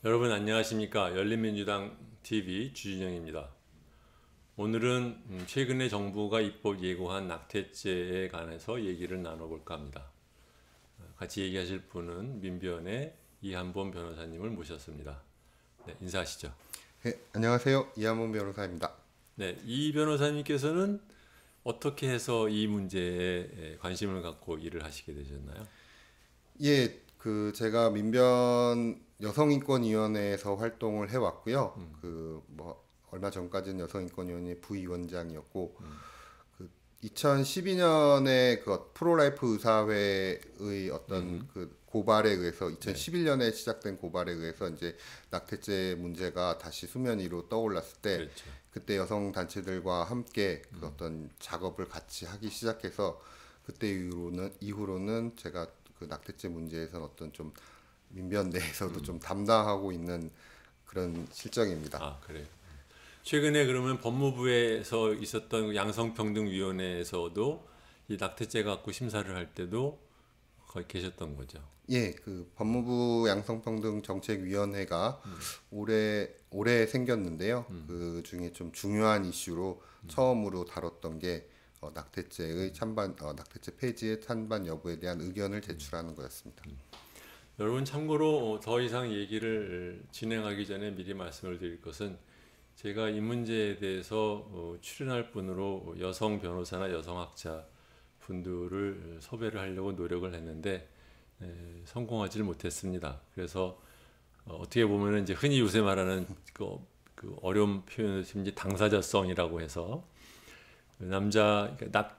여러분 안녕하십니까? 열린민주당 TV 주진영입니다. 오늘은 최근에 정부가 입법 예고한 낙태죄에 관해서 얘기를 나눠볼까 합니다. 같이 얘기하실 분은 민변의 이한범 변호사님을 모셨습니다. 네, 인사하시죠. 네, 안녕하세요. 이한문 변호사입니다. 네, 이 변호사님께서는 어떻게 해서 이 문제에 관심을 갖고 일을 하시게 되셨나요? 예, 제가 민변 여성인권위원회에서 활동을 해왔고요. 얼마 전까지는 여성인권위원회 부위원장이었고, 2012년에 그 프로라이프 의사회의 어떤 그 고발에 의해서 네, 2011년에 시작된 고발에 의해서 이제 낙태죄 문제가 다시 수면 위로 떠올랐을 때 그렇죠. 그때 여성 단체들과 함께 그 어떤 작업을 같이 하기 시작해서 그때 이후로는 제가 그 낙태죄 문제에서는 어떤 좀 민변 내에서도 좀 담당하고 있는 그런 실정입니다. 아, 그래요. 최근에 그러면 법무부에서 있었던 양성평등위원회에서도 이 낙태죄 갖고 심사를 할 때도 거기 계셨던 거죠. 예, 그 법무부 양성평등정책위원회가 올해 생겼는데요. 그 중에 좀 중요한 이슈로 처음으로 다뤘던 게 낙태죄 폐지의 찬반 여부에 대한 의견을 제출하는 거였습니다. 여러분 참고로 더 이상 얘기를 진행하기 전에 미리 말씀을 드릴 것은 제가 이 문제에 대해서 출연할 분으로 여성 변호사나 여성학자 분들을 섭외를 하려고 노력을 했는데 성공하지를 못했습니다. 그래서 어떻게 보면은 이제 흔히 요새 말하는 그 어려운 표현을 이제 당사자성이라고 해서 그러니까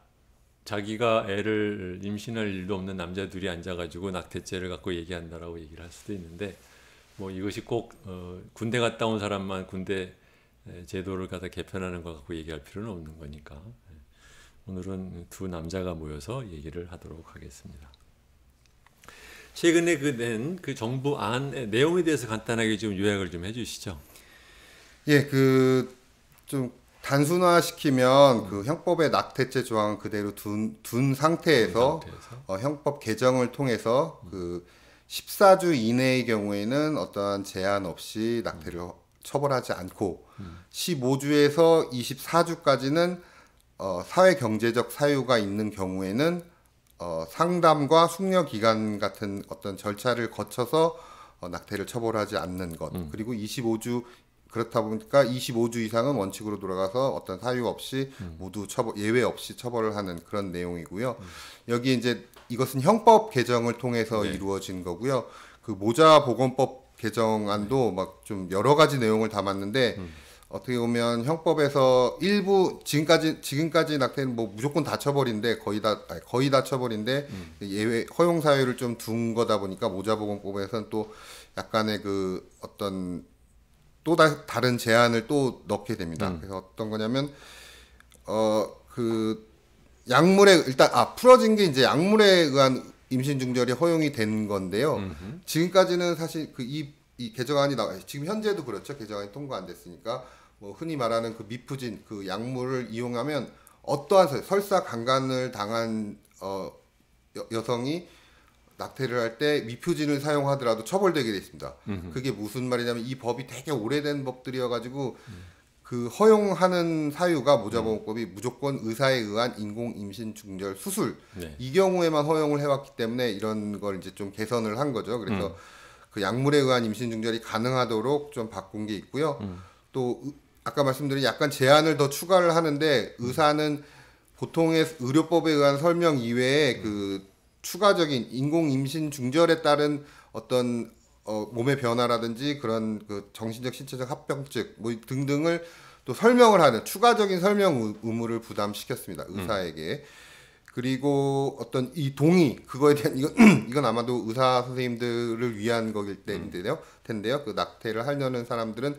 자기가 애를 임신할 일도 없는 남자 둘이 앉아가지고 낙태죄를 갖고 얘기한다라고 얘기를 할 수도 있는데 뭐 이것이 꼭 군대 갔다 온 사람만 군대 제도를 갖다 개편하는 것 갖고 얘기할 필요는 없는 거니까 오늘은 두 남자가 모여서 얘기를 하도록 하겠습니다. 최근에 낸 그 정부 안 내용에 대해서 간단하게 좀 요약을 좀 해주시죠. 예, 좀 단순화시키면 그 형법의 낙태죄 조항은 그대로 둔 그 상태에서 상태에서 형법 개정을 통해서 그 14주 이내의 경우에는 어떠한 제한 없이 낙태를 처벌하지 않고 15주에서 24주까지는 사회 경제적 사유가 있는 경우에는 상담과 숙려 기간 같은 어떤 절차를 거쳐서 낙태를 처벌하지 않는 것. 그리고 25주 그렇다 보니까 25주 이상은 원칙으로 돌아가서 어떤 사유 없이 모두 예외 없이 처벌을 하는 그런 내용이고요. 여기 이제 이것은 형법 개정을 통해서 네. 이루어진 거고요. 그 모자보건법 개정안도 막 좀 여러 가지 내용을 담았는데 어떻게 보면 형법에서 일부 지금까지 낙태는 뭐 무조건 다 처벌인데 거의 다 처벌인데 예외 허용 사유를 좀 둔 거다 보니까 모자보건법에서는 또 약간의 그 어떤 다른 제한을 또 넣게 됩니다. 그래서 어떤 거냐면 그 약물에 일단 풀어진 게 이제 약물에 의한 임신 중절이 허용이 된 건데요. 지금까지는 사실 이 개정안이 지금 현재도 그렇죠. 개정안이 통과 안 됐으니까 뭐 흔히 말하는 그 미프진 그 약물을 이용하면 어떠한 설사 강간을 당한 여성이 낙태를 할 때 미표진을 사용하더라도 처벌되게 돼 있습니다. 그게 무슨 말이냐면 이 법이 되게 오래된 법들이어가지고 그 허용하는 사유가 모자보건법이 무조건 의사에 의한 인공 임신 중절 수술 네. 이 경우에만 허용을 해왔기 때문에 이런 걸 이제 좀 개선을 한 거죠. 그래서 그 약물에 의한 임신 중절이 가능하도록 좀 바꾼 게 있고요. 또 아까 말씀드린 약간 제한을 더 추가를 하는데 의사는 보통의 의료법에 의한 설명 이외에 그 추가적인 인공 임신 중절에 따른 어떤 몸의 변화라든지 그런 그 정신적 신체적 합병증 뭐 등등을 또 설명을 하는 추가적인 설명 의무를 부담시켰습니다. 의사에게. 그리고 어떤 이 동의 그거에 대한 이건 아마도 의사 선생님들을 위한 거길 텐데요. 그 낙태를 하려는 사람들은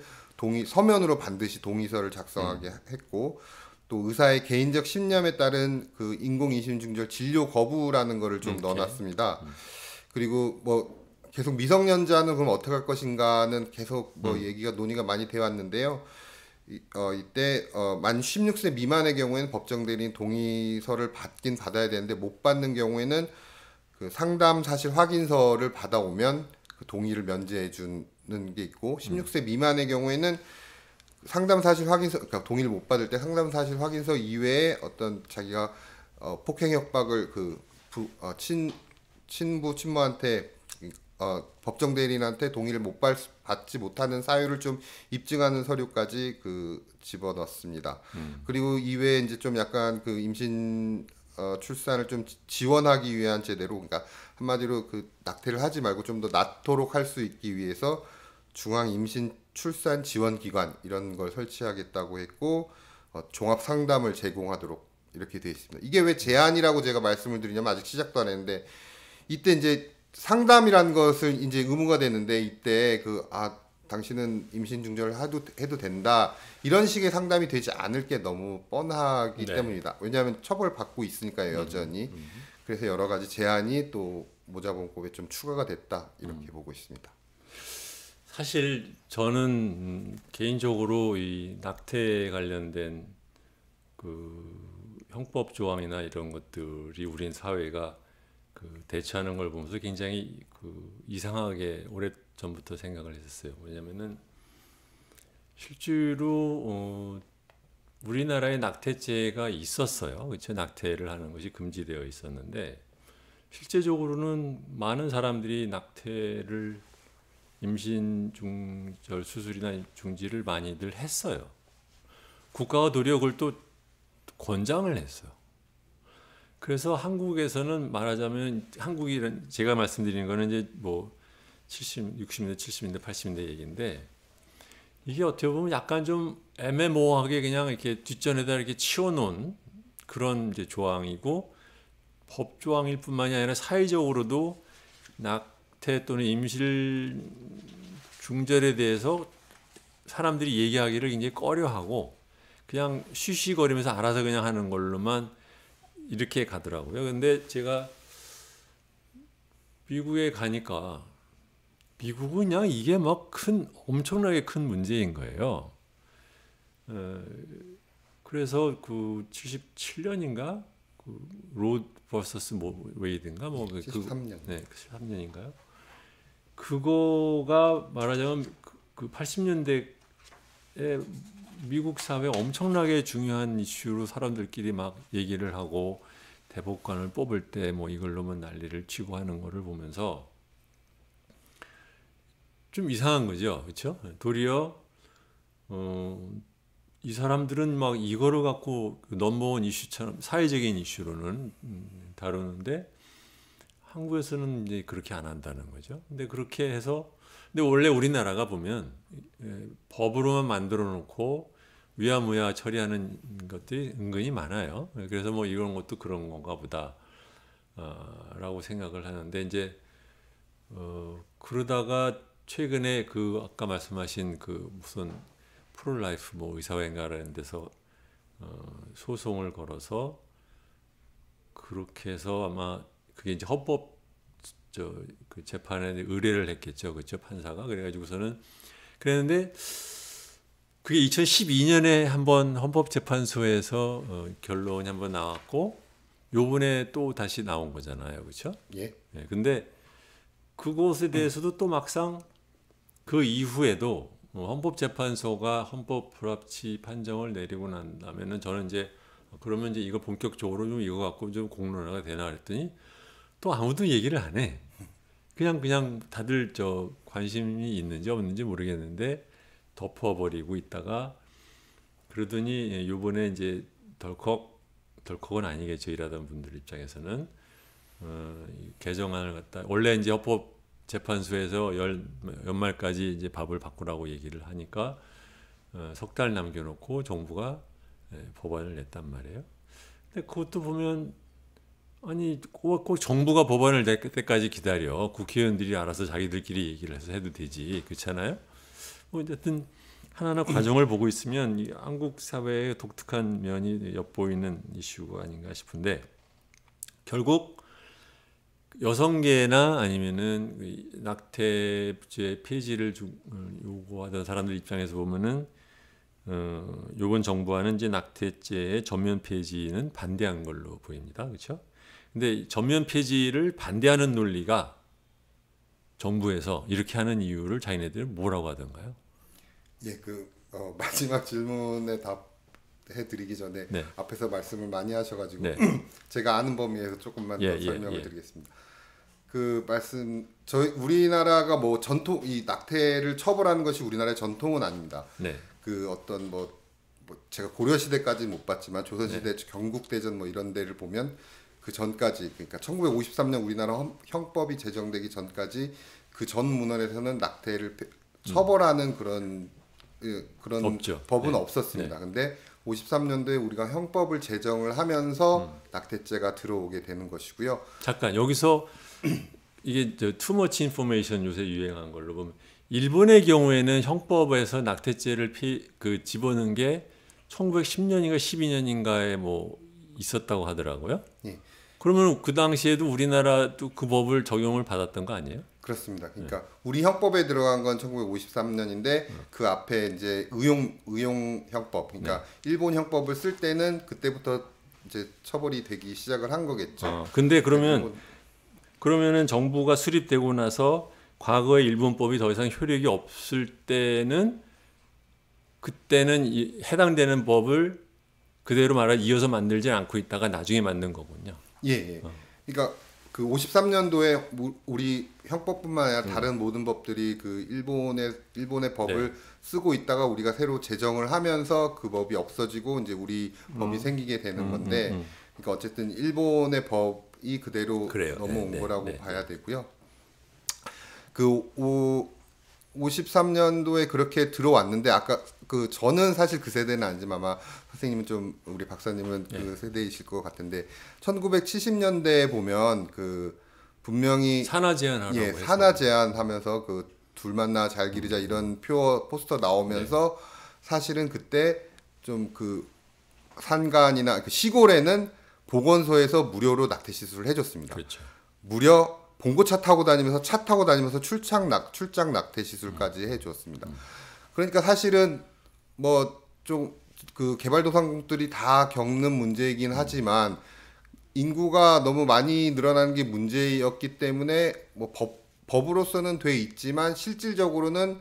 서면으로 반드시 동의서를 작성하게 했고 또 의사의 개인적 신념에 따른 그 인공임신 중절 진료 거부라는 거를 좀 넣어놨습니다. 그리고 뭐 계속 미성년자는 그럼 어떻게 할 것인가는 계속 뭐 얘기가 논의가 많이 되어 왔는데요. 이때 만 16세 미만의 경우에는 법정 대리인 동의서를 받긴 받아야 되는데 못 받는 경우에는 그 상담 사실 확인서를 받아오면 그 동의를 면제해 주는 게 있고 16세 미만의 경우에는 상담 사실 확인서, 그러니까 동의를 못 받을 때 상담 사실 확인서 이외에 어떤 자기가 폭행 협박을 친부 친모한테 법정 대리인한테 동의를 못 받지 못하는 사유를 좀 입증하는 서류까지 집어넣습니다. 그리고 이외에 이제 좀 약간 임신 출산을 좀 지원하기 위한 제대로, 그러니까 한마디로 낙태를 하지 말고 좀 더 낫도록 할 수 있기 위해서 중앙 임신 출산 지원 기관 이런 걸 설치하겠다고 했고 종합 상담을 제공하도록 이렇게 되어 있습니다. 이게 왜 제한이라고 제가 말씀을 드리냐면 아직 시작도 안 했는데 이때 이제 상담이라는 것을 이제 의무가 되는데 이때 당신은 임신 중절을 해도 된다 이런 식의 상담이 되지 않을 게 너무 뻔하기 네. 때문이다. 왜냐하면 처벌받고 있으니까요 여전히. 그래서 여러 가지 제한이 또 모자보험법에 좀 추가가 됐다 이렇게 보고 있습니다. 사실 저는 개인적으로 이 낙태에 관련된 형법 조항이나 이런 것들이 우리 사회가 대처하는 걸 보면서 굉장히 이상하게 오래 전부터 생각을 했었어요. 왜냐면은 실제로 우리나라에 낙태죄가 있었어요. 그렇죠? 낙태를 하는 것이 금지되어 있었는데 실제적으로는 많은 사람들이 낙태를 임신 중절 수술이나 중지를 많이들 했어요. 국가가 노력을 또 권장을 했어요. 그래서 한국에서는 말하자면 제가 말씀드리는 거는 이제 60년대, 70년대, 80년대 얘기인데 이게 어떻게 보면 약간 좀 애매모호하게 그냥 이렇게 뒷전에다 이렇게 치워놓은 그런 이제 조항이고 법 조항일 뿐만이 아니라 사회적으로도 낙태 또는 임실 중절에 대해서 사람들이 얘기하기를 굉장히 꺼려하고 그냥 쉬쉬거리면서 알아서 그냥 하는 걸로만 이렇게 가더라고요. 근데 제가 미국에 가니까 미국은 그냥 이게 엄청나게 큰 문제인 거예요. 그래서 77년인가 로드 버서스 웨이드인가 73년. 네, 73년인가요? 그거가 말하자면 80년대에 미국 사회에 엄청나게 중요한 이슈로 사람들끼리 막 얘기를 하고 대법관을 뽑을 때 이걸로만 난리를 치고 하는 거를 보면서 좀 이상한 거죠, 그렇죠? 도리어 이 사람들은 막 이거를 갖고 넘버원 이슈처럼 사회적인 이슈로는 다루는데 한국에서는 이제 그렇게 안 한다는 거죠. 근데 그렇게 해서 근데 원래 우리나라가 보면 법으로만 만들어 놓고 위야무야 처리하는 것들이 은근히 많아요. 그래서 이런 것도 그런 건가 보다 라고 생각을 하는데 이제 그러다가 최근에 아까 말씀하신 무슨 프로라이프 의사회인가라는 데서 소송을 걸어서 그렇게 해서 아마 그게 이제 헌법 재판에 의뢰를 했겠죠, 그렇죠, 판사가. 그래가지고서는 그랬는데 그게 2012년에 한번 헌법재판소에서 결론이 한번 나왔고 요번에 또 다시 나온 거잖아요, 그렇죠? 예. 네, 근데 그것에 대해서도 또 막상 그 이후에도 헌법재판소가 헌법 불합치 판정을 내리고 난 다음에는 저는 이제 그러면 이제 이거 본격적으로 좀 이거 갖고 좀 공론화가 되나 그랬더니 또 아무도 얘기를 안 해. 그냥 다들 관심이 있는지 없는지 모르겠는데 덮어버리고 있다가 그러더니 요번에 이제 덜컥은 아니겠죠, 일하던 분들 입장에서는 개정안을 갖다 원래 이제 헌법재판소에서 연말까지 이제 법을 바꾸라고 얘기를 하니까 석 달 남겨놓고 정부가 법안을 냈단 말이에요. 근데 그것도 보면 아니 꼭 정부가 법안을 낼 때까지 기다려. 국회의원들이 알아서 자기들끼리 얘기를 해서 해도 되지, 그렇잖아요? 어쨌든 하나하나 과정을 보고 있으면 이 한국 사회의 독특한 면이 엿보이는 이슈가 아닌가 싶은데 결국 여성계나 아니면은 낙태죄 폐지를 요구하던 사람들 입장에서 보면은 요번 정부와는 이제 낙태죄의 전면 폐지는 반대한 걸로 보입니다, 그렇죠? 근데 전면 폐지를 반대하는 논리가 정부에서 이렇게 하는 이유를 자기네들은 뭐라고 하던가요? 예, 마지막 질문에 답해드리기 전에 네. 앞에서 말씀을 많이 하셔가지고 네. 제가 아는 범위에서 조금만 예, 더 예, 설명을 예. 드리겠습니다. 저희 우리나라가 뭐 전통 이 낙태를 처벌하는 것이 우리나라의 전통은 아닙니다. 네. 어떤 제가 고려 시대까지 못 봤지만 조선 시대 경국대전 뭐 이런 데를 보면 그 전까지 그러니까 1953년 우리나라 형법이 제정되기 전까지 그 전 문헌에서는 낙태를 처벌하는 그런 없죠. 법은 네. 없었습니다. 근데 53년도에 우리가 형법을 제정을 하면서 낙태죄가 들어오게 되는 것이고요. 잠깐 여기서 이게 too much information 요새 유행한 걸로 보면 일본의 경우에는 형법에서 낙태죄를 집어넣은 게 1910년인가 12년인가에 뭐 있었다고 하더라고요. 예. 그러면 그 당시에도 우리나라도 그 법을 적용을 받았던 거 아니에요? 그렇습니다. 그러니까 우리 형법에 들어간 건 1953년인데 그 앞에 이제 의용 형법, 그러니까 일본 형법을 쓸 때는 그때부터 이제 처벌이 되기 시작을 한 거겠죠. 근데 그러면은 정부가 수립되고 나서 과거의 일본법이 더 이상 효력이 없을 때는 그때는 해당되는 법을 그대로 이어서 만들지 않고 있다가 나중에 만든 거군요. 예. 그러니까 그 53년도에 우리 형법뿐만 아니라 다른 모든 법들이 그 일본의 법을 쓰고 있다가 우리가 새로 제정을 하면서 그 법이 없어지고 이제 우리 법이 생기게 되는 건데, 그러니까 어쨌든 일본의 법이 그대로 넘어온 거라고 봐야 되고요. 53년도에 그렇게 들어왔는데 아까 저는 사실 그 세대는 아니지만 아마 선생님은 좀 우리 박사님은 그 세대이실 것 같은데 1970년대에 보면 분명히 산하 제한하라고 산하 제한하면서 둘 만나 잘 기르자 이런 포스터 나오면서 사실은 그때 좀 산간이나 시골에는 보건소에서 무료로 낙태 시술을 해줬습니다. 그렇죠. 무려 봉고차 타고 다니면서 출장 낙태 시술까지 해주었습니다. 그러니까 사실은 뭐 좀 개발도상국들이 다 겪는 문제이긴 하지만 인구가 너무 많이 늘어나는 게 문제였기 때문에 뭐 법으로서는 돼 있지만 실질적으로는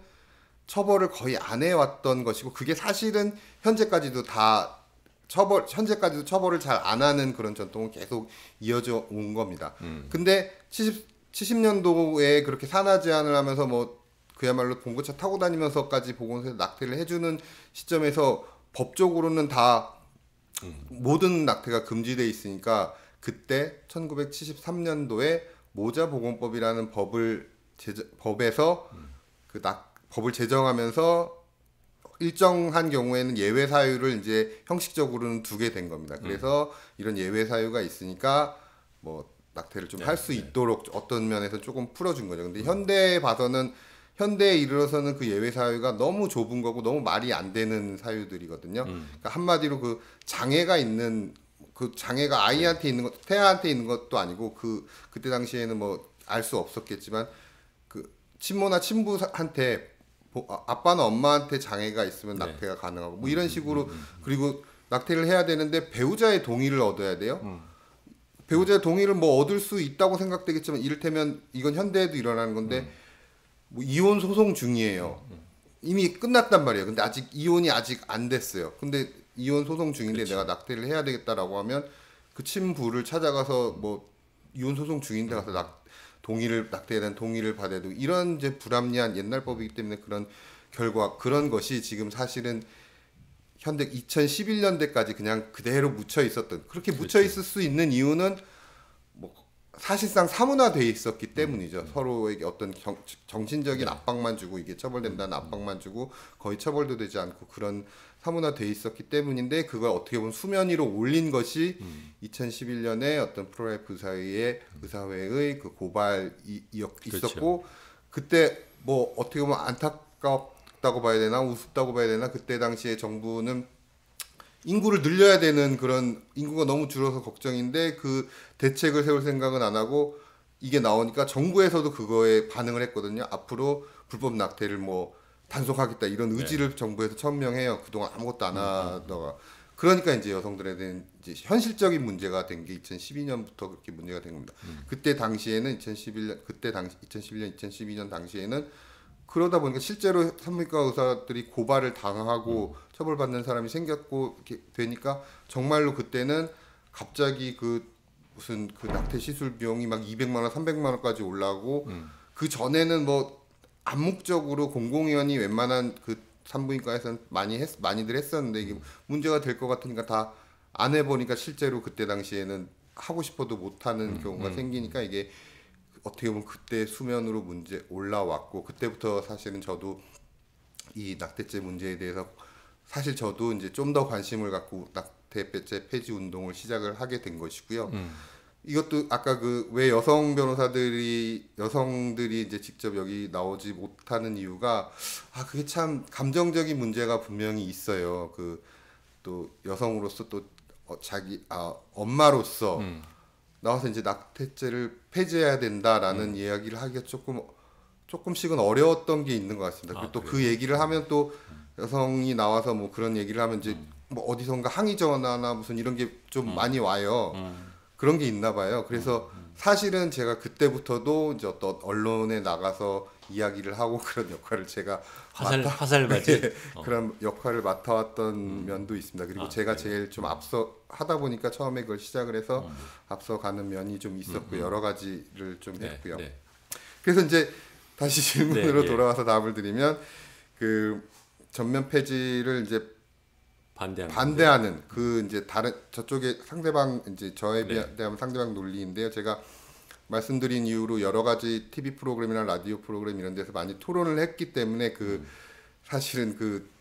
처벌을 거의 안 해왔던 것이고 그게 사실은 현재까지도 처벌을 잘 안 하는 그런 전통은 계속 이어져 온 겁니다. 근데 70년도에 그렇게 산하 제한을 하면서 뭐 그야말로 봉고차 타고 다니면서까지 보건소에서 낙태를 해주는 시점에서 법적으로는 다 모든 낙태가 금지돼 있으니까 그때 1973년도에 모자보건법이라는 법에서 법을 제정하면서 일정한 경우에는 예외 사유를 이제 형식적으로는 두게 된 겁니다. 그래서 이런 예외 사유가 있으니까 뭐 낙태를 좀 할 수 있도록 어떤 면에서 조금 풀어준 거죠. 근데 현대에 이르러서는 그 예외 사유가 너무 좁은 거고 너무 말이 안 되는 사유들이거든요. 그러니까 한마디로 장애가 아이한테 있는 것, 태아한테 있는 것도 아니고 그때 당시에는 뭐 알 수 없었겠지만 친모나 친부한테 아빠나 엄마한테 장애가 있으면 낙태가 가능하고 뭐 이런 식으로 그리고 낙태를 해야 되는데 배우자의 동의를 얻어야 돼요. 배우자의 동의를 뭐 얻을 수 있다고 생각되겠지만 이를테면 이건 현대에도 일어나는 건데 뭐 이혼 소송 중이에요. 이미 끝났단 말이에요. 근데 이혼이 아직 안 됐어요. 근데 이혼 소송 중인데 내가 낙태를 해야 되겠다라고 하면 그 친부를 찾아가서 뭐 이혼 소송 중인데 가서 낙태에 대한 동의를 받아야 되고 이런 이제 불합리한 옛날 법이기 때문에 그런 것이 지금 사실은 현대 2011년대까지 그냥 그대로 묻혀 있었던 그렇게 묻혀 있을 수 있는 이유는 뭐 사실상 사문화돼 있었기 때문이죠. 서로에게 어떤 정신적인 압박만 주고 이게 처벌된다는 압박만 주고 거의 처벌도 되지 않고 그런 사문화돼 있었기 때문인데 그걸 어떻게 보면 수면 위로 올린 것이 2011년에 어떤 프로라이프 의사회의 그 고발이 있었고 그때 뭐 어떻게 보면 안타깝다고 봐야 되나 우습다고 봐야 되나 그때 당시에 정부는 인구를 늘려야 되는 그런 인구가 너무 줄어서 걱정인데 그 대책을 세울 생각은 안 하고 이게 나오니까 정부에서도 그거에 반응을 했거든요. 앞으로 불법 낙태를 뭐 단속하겠다 이런 의지를 정부에서 천명해요. 그동안 아무것도 안 하다가 그러니까 이제 여성들에 대한 이제 현실적인 문제가 된 게 2012년부터 그렇게 문제가 된 겁니다. 그때 당시에는 2011년, 2012년 당시에는 그러다 보니까 실제로 산부인과 의사들이 고발을 당하고 처벌받는 사람이 생겼고 이렇게 되니까 정말로 그때는 갑자기 그 무슨 그 낙태 시술 비용이 막 200만 원, 300만 원까지 올라가고 그 전에는 뭐 암묵적으로 공공의원이 웬만한 그 산부인과에서는 많이들 했었는데 이게 문제가 될 것 같으니까 다 안 해보니까 실제로 그때 당시에는 하고 싶어도 못하는 경우가 생기니까 이게 어떻게 보면 그때 수면으로 문제 올라왔고 그때부터 사실은 저도 이 낙태죄 문제에 대해서 사실 저도 이제 좀 더 관심을 갖고 낙태죄 폐지 운동을 시작을 하게 된 것이고요. 이것도 아까 그 왜 여성들이 이제 직접 여기 나오지 못하는 이유가 그게 참 감정적인 문제가 분명히 있어요. 그 또 여성으로서 또 자기 엄마로서 나와서 이제 낙태죄를 폐지해야 된다라는 이야기를 하기가 조금씩은 어려웠던 게 있는 것 같습니다. 그리고 또 그 얘기를 하면 또 여성이 나와서 뭐 그런 얘기를 하면 이제 뭐 어디선가 항의 전화나 무슨 이런 게 좀 많이 와요. 그런 게 있나 봐요. 그래서 사실은 제가 그때부터도 이제 어떤 언론에 나가서 이야기를 하고 그런 역할을 제가 화살바지 그런 역할을 맡아왔던 면도 있습니다. 그리고 제가 제일 좀 앞서 하다 보니까 처음에 그걸 시작을 해서 앞서가는 면이 좀 있었고 여러 가지를 좀 했고요. 네. 그래서 이제 다시 질문으로 네, 예. 돌아와서 답을 드리면 그 전면 폐지를 이제 반대하는 그 이제 다른 저쪽에 상대방 이제 저에 대한 상대방 논리인데요. 제가 말씀드린 이유로 여러 가지 TV 프로그램이나 라디오 프로그램 이런 데서 많이 토론을 했기 때문에 그 사실은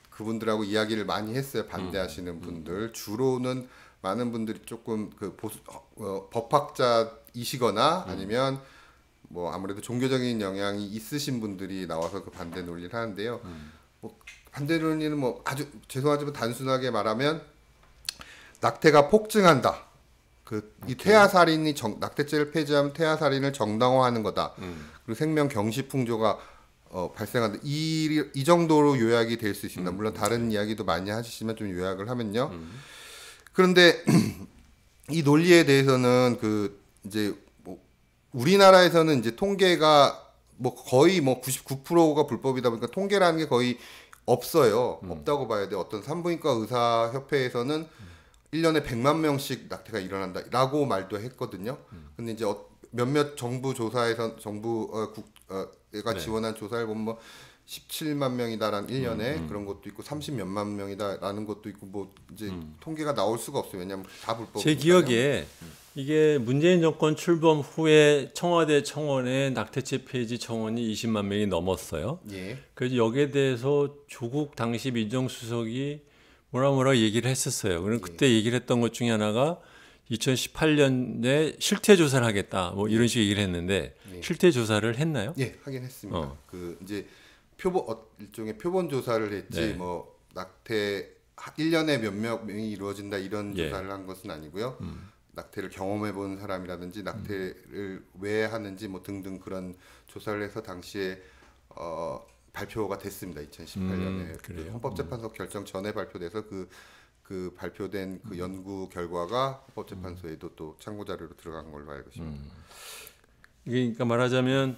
그분들하고 이야기를 많이 했어요. 반대하시는 분들 주로는 많은 분들이 조금 그 법학자이시거나 아니면 뭐 아무래도 종교적인 영향이 있으신 분들이 나와서 그 반대 논리를 하는데요. 뭐 반대 논리는 뭐 아주 죄송하지만 단순하게 말하면 낙태가 폭증한다. 이 태아 살인이 낙태죄를 폐지하면 태아 살인을 정당화하는 거다. 그리고 생명 경시풍조가 발생한다. 이 정도로 요약이 될 수 있습니다. 물론 다른 이야기도 많이 하시지만 좀 요약을 하면요. 그런데 이 논리에 대해서는 그 이제 뭐 우리나라에서는 이제 통계가 뭐 거의 뭐 99%가 불법이다 보니까 통계라는 게 거의 없어요. 없다고 봐야 돼. 어떤 산부인과 의사 협회에서는 1년에 100만 명씩 낙태가 일어난다라고 말도 했거든요. 근데 이제 몇몇 정부 조사에서 정부가 지원한 조사를 보면 뭐 17만 명이다라는 1년에 그런 것도 있고 30몇만 명이다라는 것도 있고 뭐 이제 통계가 나올 수가 없어요. 왜냐하면 다 불법이니까요. 제 기억에 이게 문재인 정권 출범 후에 청와대 청원에 낙태죄 폐지 청원이 20만 명이 넘었어요. 예. 그래서 여기에 대해서 조국 당시 민정수석이 뭐라 얘기를 했었어요. 그럼 그때 얘기를 했던 것 중에 하나가 2018년에 실태 조사를 하겠다. 뭐 이런 식의 얘기를 했는데 실태 조사를 했나요? 예, 하긴 했습니다. 그 이제 일종의 표본 조사를 했지 뭐 낙태 1년에 몇 명이 이루어진다 이런 조사를 한 것은 아니고요. 낙태를 경험해 본 사람이라든지 낙태를 왜 하는지 뭐 등등 그런 조사를 해서 당시에 발표가 됐습니다. 2018년에 그래요? 헌법재판소 결정 전에 발표돼서 그 발표된 그 연구 결과가 헌법재판소에도 또 참고 자료로 들어간 걸로 알고 있습니다. 그러니까 말하자면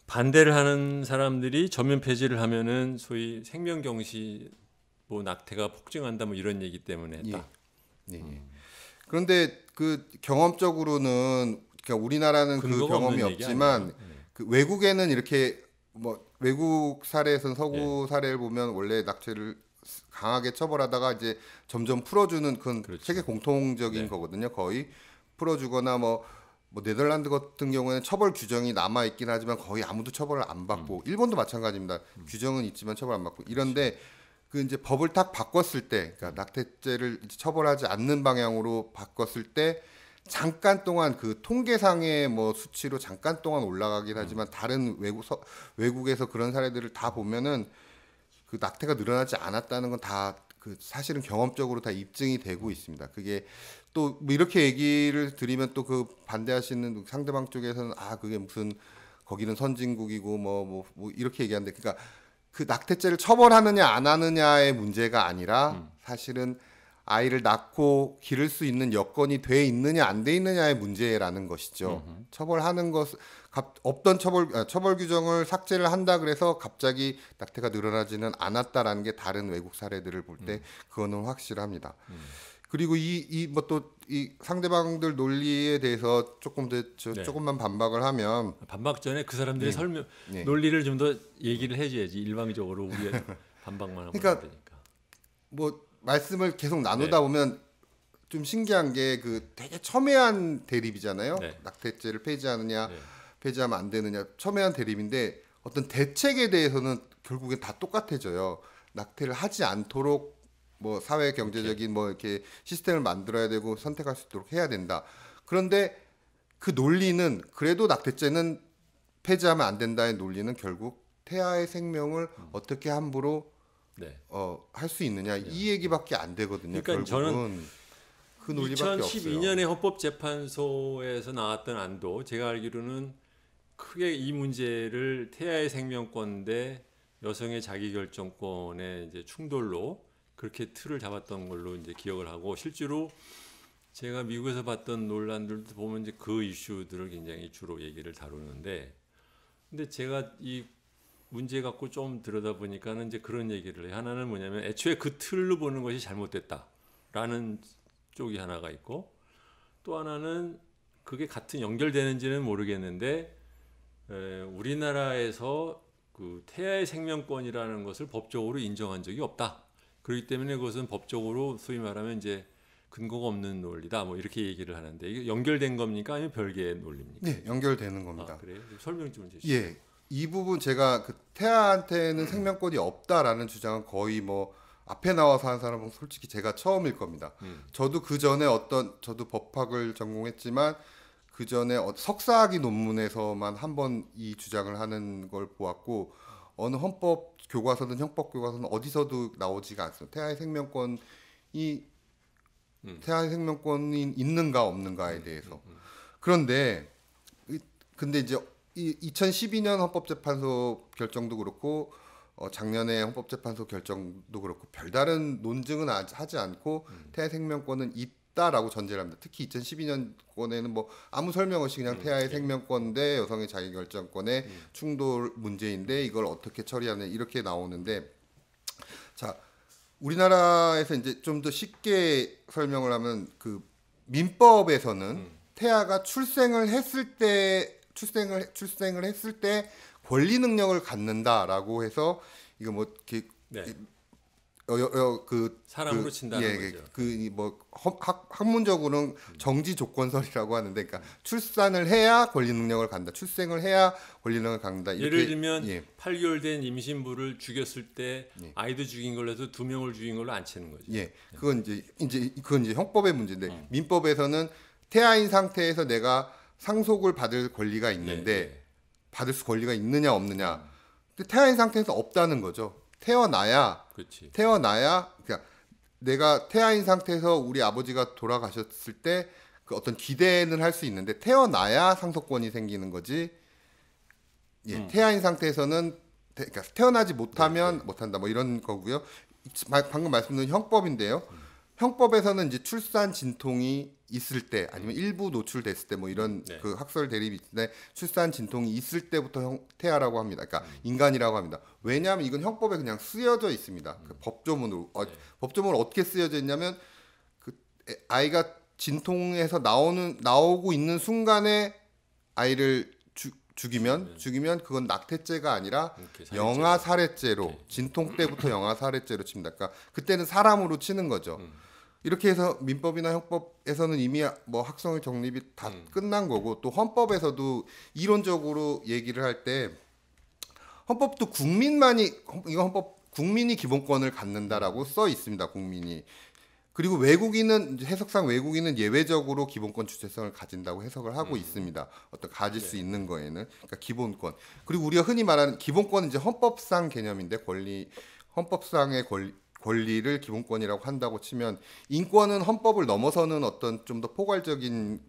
반대를 하는 사람들이 전면 폐지를 하면은 소위 생명경시 뭐 낙태가 폭증한다 뭐 이런 얘기 때문에 했다. 예. 그런데 그 경험적으로는 그러니까 우리나라는 그 경험이 없지만 그 외국에는 이렇게 뭐 외국 사례에서는 서구 사례를 보면 원래 낙태를 강하게 처벌하다가 이제 점점 풀어주는 그건 세계 공통적인 거거든요. 거의 풀어주거나 뭐 네덜란드 같은 경우에는 처벌 규정이 남아 있긴 하지만 거의 아무도 처벌을 안 받고 일본도 마찬가지입니다. 규정은 있지만 처벌 안 받고 이런데 그 이제 법을 딱 바꿨을 때, 그러니까 낙태죄를 처벌하지 않는 방향으로 바꿨을 때 잠깐 동안 그 통계상의 뭐 수치로 잠깐 동안 올라가긴 하지만 다른 외국에서 그런 사례들을 다 보면은 그 낙태가 늘어나지 않았다는 건 다 그 사실은 경험적으로 다 입증이 되고 있습니다. 그게 또 뭐 이렇게 얘기를 드리면 또 그 반대하시는 상대방 쪽에서는 그게 무슨 거기는 선진국이고 뭐 이렇게 얘기하는데 그러니까 그 낙태죄를 처벌하느냐 안 하느냐의 문제가 아니라 사실은 아이를 낳고 기를 수 있는 여건이 돼 있느냐 안 돼 있느냐의 문제라는 것이죠. 처벌하는 것 없던 처벌 규정을 삭제를 한다 그래서 갑자기 낙태가 늘어나지는 않았다라는 게 다른 외국 사례들을 볼 때 그거는 확실합니다. 그리고 이 뭐 또 이 상대방들 논리에 대해서 조금만 반박을 하면 반박 전에 그 사람들의 설명 네. 논리를 좀 더 얘기를 해줘야지. 일방적으로 우리가 반박만 하면 그러니까 안 되니까. 뭐 말씀을 계속 나누다 보면 좀 신기한 게 그 되게 첨예한 대립이잖아요. 네. 낙태죄를 폐지하느냐, 네. 폐지하면 안 되느냐, 첨예한 대립인데 어떤 대책에 대해서는 결국엔 다 똑같아져요. 낙태를 하지 않도록 뭐 사회 경제적인 뭐 이렇게 시스템을 만들어야 되고 선택할 수 있도록 해야 된다. 그런데 그 논리는 그래도 낙태죄는 폐지하면 안 된다의 논리는 결국 태아의 생명을 어떻게 함부로 네. 할 수 있느냐 이 얘기밖에 안 되거든요. 그러니까 결국은 그 논리밖에 2012년에 헌법재판소에서 나왔던 안도 제가 알기로는 크게 이 문제를 태아의 생명권 대 여성의 자기결정권의 이제 충돌로 그렇게 틀을 잡았던 걸로 이제 기억을 하고 실제로 제가 미국에서 봤던 논란들도 보면 이제 그 이슈들을 굉장히 주로 얘기를 다루는데 근데 제가 이 문제 갖고 좀 들여다보니까는 이제 그런 얘기를 해요. 하나는 뭐냐면 애초에 그 틀로 보는 것이 잘못됐다라는 쪽이 하나가 있고 또 하나는 그게 같은 연결되는지는 모르겠는데 우리나라에서 그 태아의 생명권이라는 것을 법적으로 인정한 적이 없다. 그렇기 때문에 그것은 법적으로 소위 말하면 이제 근거가 없는 논리다. 뭐 이렇게 얘기를 하는데 이게 연결된 겁니까? 아니면 별개의 논리입니까? 네, 연결되는 겁니다. 아, 그래요? 설명 좀 해주시죠. 예, 이 부분 제가 그 태아한테는 생명권이 없다라는 주장은 거의 뭐 앞에 나와서 하는 사람은 솔직히 제가 처음일 겁니다. 저도 그 전에 저도 법학을 전공했지만 그 전에 석사학위 논문에서만 한 번 이 주장을 하는 걸 보았고 어느 헌법 교과서든 형법 교과서는 어디서도 나오지가 않습니다. 태아의 생명권이 있는가 없는가에 대해서. 그런데 근데 이제 2012년 헌법재판소 결정도 그렇고 작년에 헌법재판소 결정도 그렇고 별다른 논증은 하지 않고 태아의 생명권은 있다라고 전제를 합니다. 특히 2012년권에는 뭐 아무 설명 없이 그냥 태아의 생명권 대 여성의 자기결정권의 충돌 문제인데 이걸 어떻게 처리하느냐 이렇게 나오는데 자 우리나라에서 이제 좀 더 쉽게 설명을 하면 그 민법에서는 태아가 출생을 했을 때 권리 능력을 갖는다라고 해서 이거 뭐 이렇게 그 사람으로 친다는 거죠. 그뭐 학문적으로는 정지 조건설이라고 하는데, 그러니까 출산을 해야 권리 능력을 갖는다, 출생을 해야 권리 능력을 갖는다. 이렇게, 예를 들면 8개월 된 임신부를 죽였을 때 아이도 죽인 걸로 해서 2명을 죽인 걸로 안 치는 거죠. 예, 그건 이제 형법의 문제인데 민법에서는 태아인 상태에서 내가 상속을 받을 권리가 있는데 받을 수 권리가 있느냐 없느냐. 근데 태아인 상태에서 없다는 거죠. 태어나야 그러니까 내가 태아인 상태에서 우리 아버지가 돌아가셨을 때 그 어떤 기대는 할 수 있는데 태어나야 상속권이 생기는 거지. 태아인 상태에서는 그러니까 태어나지 못하면 못한다 뭐 이런 거고요. 방금 말씀드린 형법인데요. 형법에서는 이제 출산 진통이 있을 때 아니면 일부 노출됐을 때 뭐 이런 그 학설 대립이 있는데 출산 진통이 있을 때부터 태아라고 합니다. 그러니까 인간이라고 합니다. 왜냐하면 이건 형법에 그냥 쓰여져 있습니다. 그 법조문으로 법조문으로 어떻게 쓰여져 있냐면 그 아이가 진통에서 나오고 있는 순간에 아이를 죽이면 그건 낙태죄가 아니라 영아살해죄로 진통 때부터 영아살해죄로 칩니다. 그러니까 그때는 사람으로 치는 거죠. 이렇게 해서 민법이나 형법에서는 이미 뭐 학성의 정립이 다 끝난 거고 또 헌법에서도 이론적으로 얘기를 할 때 헌법도 국민이 기본권을 갖는다라고 써 있습니다. 국민이. 그리고 외국인은 해석상 외국인은 예외적으로 기본권 주체성을 가진다고 해석을 하고 있습니다. 어떤 가질 수 있는 거에는 그러니까 기본권. 그리고 우리가 흔히 말하는 기본권은 이제 헌법상 개념인데 헌법상의 권리를 기본권이라고 한다고 치면 인권은 헌법을 넘어서는 어떤 좀 더 포괄적인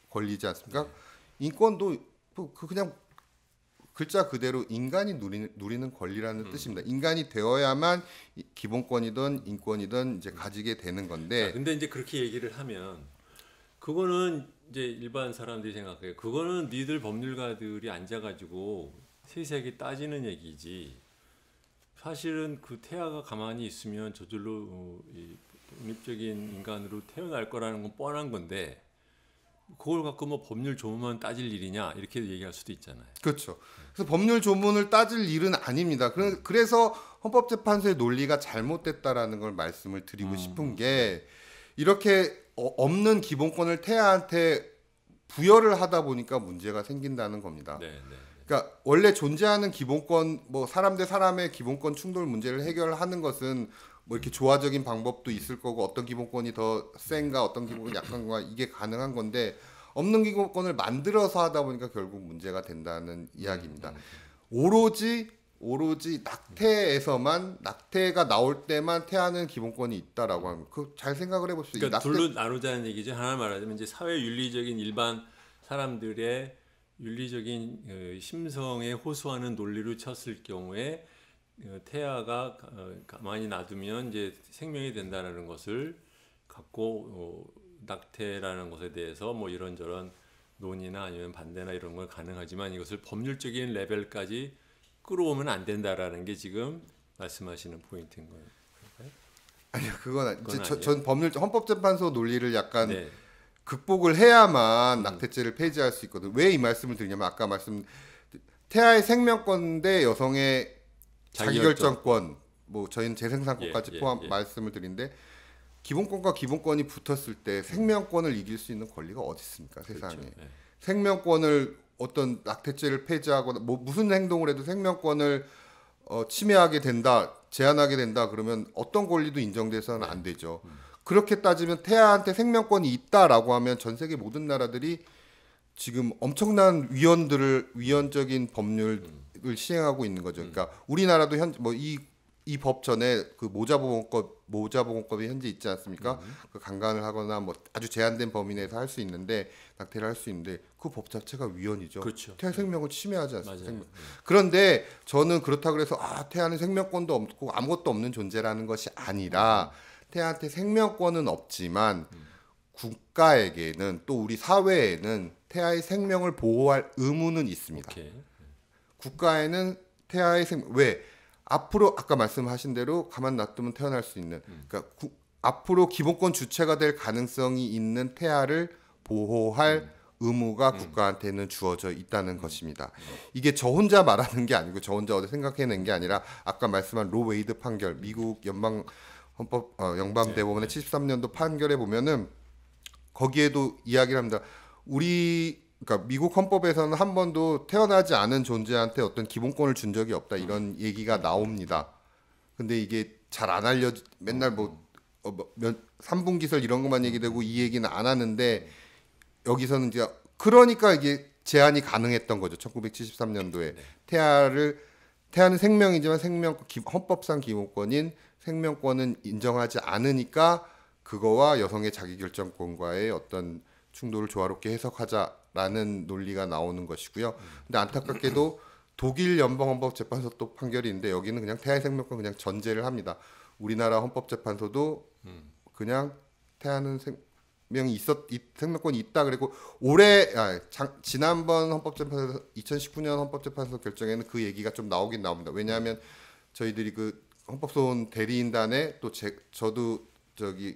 권리지 않습니까? 인권도 그냥 글자 그대로 인간이 누리는 권리라는 뜻입니다. 인간이 되어야만 기본권이든 인권이든 이제 가지게 되는 건데. 근데 이제 그렇게 얘기를 하면 그거는 이제 일반 사람들이 생각해요. 그거는 니들 법률가들이 앉아가지고 세세하게 따지는 얘기지. 사실은 그 태아가 가만히 있으면 저절로 이 독립적인 인간으로 태어날 거라는 건 뻔한 건데 그걸 갖고 뭐 법률 조문만 따질 일이냐 이렇게 얘기할 수도 있잖아요. 그렇죠. 그래서 법률 조문을 따질 일은 아닙니다. 그래서 헌법재판소의 논리가 잘못됐다라는 걸 말씀을 드리고 싶은 게 이렇게 없는 기본권을 태아한테 부여를 하다 보니까 문제가 생긴다는 겁니다. 네, 네. 그러니까 원래 존재하는 기본권, 뭐 사람 대 사람의 기본권 충돌 문제를 해결하는 것은 뭐 이렇게 조화적인 방법도 있을 거고 어떤 기본권이 더 센가 어떤 기본권이 약한가 이게 가능한 건데 없는 기본권을 만들어서 하다 보니까 결국 문제가 된다는 이야기입니다. 오로지 낙태가 나올 때만 태아는 기본권이 있다라고 하는 그 잘 생각을 해보십시오. 그러니까 둘로 나누자는 얘기죠. 하나 말하자면 이제 사회 윤리적인 일반 사람들의 윤리적인 심성에 호소하는 논리로 쳤을 경우에 태아가 가만히 놔두면 이제 생명이 된다는 것을 갖고 낙태라는 것에 대해서 뭐 이런저런 논의나 아니면 반대나 이런 건 가능하지만 이것을 법률적인 레벨까지 끌어오면 안 된다라는 게 지금 말씀하시는 포인트인 거예요. 아니요, 전 헌법재판소 논리를 약간 네. 극복을 해야만 낙태죄를 폐지할 수 있거든. 왜 이 말씀을 드리냐면 아까 태아의 생명권 대 여성의 자기결정권, 뭐 저희는 재생산권까지 포함 말씀을 드린데 기본권과 기본권이 붙었을 때 생명권을 이길 수 있는 권리가 어디 있습니까, 세상에? 그렇죠. 네. 생명권을 어떤 낙태죄를 폐지하거나 뭐 무슨 행동을 해도 생명권을 침해하게 된다, 제한하게 된다 그러면 어떤 권리도 인정돼서는 안 되죠. 그렇게 따지면 태아한테 생명권이 있다라고 하면 전 세계 모든 나라들이 지금 엄청난 위헌적인 법률을 시행하고 있는 거죠. 그러니까 우리나라도 이 법 전에 그 모자보건법이 현재 있지 않습니까? 그 강간을 하거나 뭐 아주 제한된 범위 내에서 할 수 있는데 낙태를 할 수 있는데 그 법 자체가 위헌이죠. 그렇죠. 태아 생명을 침해하지 않습니까? 맞아요. 그런데 저는 그렇다 그래서 태아는 생명권도 없고 아무것도 없는 존재라는 것이 아니라 태아한테 생명권은 없지만 국가에게는 또 우리 사회에는 태아의 생명을 보호할 의무는 있습니다. 오케이. 국가에는 태아의 왜 앞으로 아까 말씀하신 대로 가만 놔두면 태어날 수 있는 그러니까 앞으로 기본권 주체가 될 가능성이 있는 태아를 보호할 의무가 국가한테는 주어져 있다는 것입니다. 이게 저 혼자 말하는 게 아니고 저 혼자 어디 생각해낸 게 아니라 아까 말씀한 로 웨이드 판결 미국 영방대법원의 73년도 판결에 보면은 거기에도 이야기를 합니다. 그러니까 미국 헌법에서는 한 번도 태어나지 않은 존재한테 어떤 기본권을 준 적이 없다 이런 얘기가 나옵니다. 근데 이게 잘 안 맨날 3분기설 이런 것만 얘기되고 이 얘기는 안 하는데 여기서는 이제 그러니까 이게 제한이 가능했던 거죠. 1973년도에 태아는 생명이지만 헌법상 기본권인 생명권은 인정하지 않으니까 그거와 여성의 자기결정권과의 어떤 충돌을 조화롭게 해석하자라는 논리가 나오는 것이고요. 근데 안타깝게도 독일 연방헌법재판소 또 판결이 있는데 여기는 그냥 태아의 생명권 그냥 전제를 합니다. 우리나라 헌법재판소도 그냥 태아는 생명권이 있다 그리고 지난번 헌법재판소 2019년 헌법재판소 결정에는 그 얘기가 좀 나오긴 나옵니다. 왜냐하면 저희들이 그 헌법소원 대리인단에 또 저도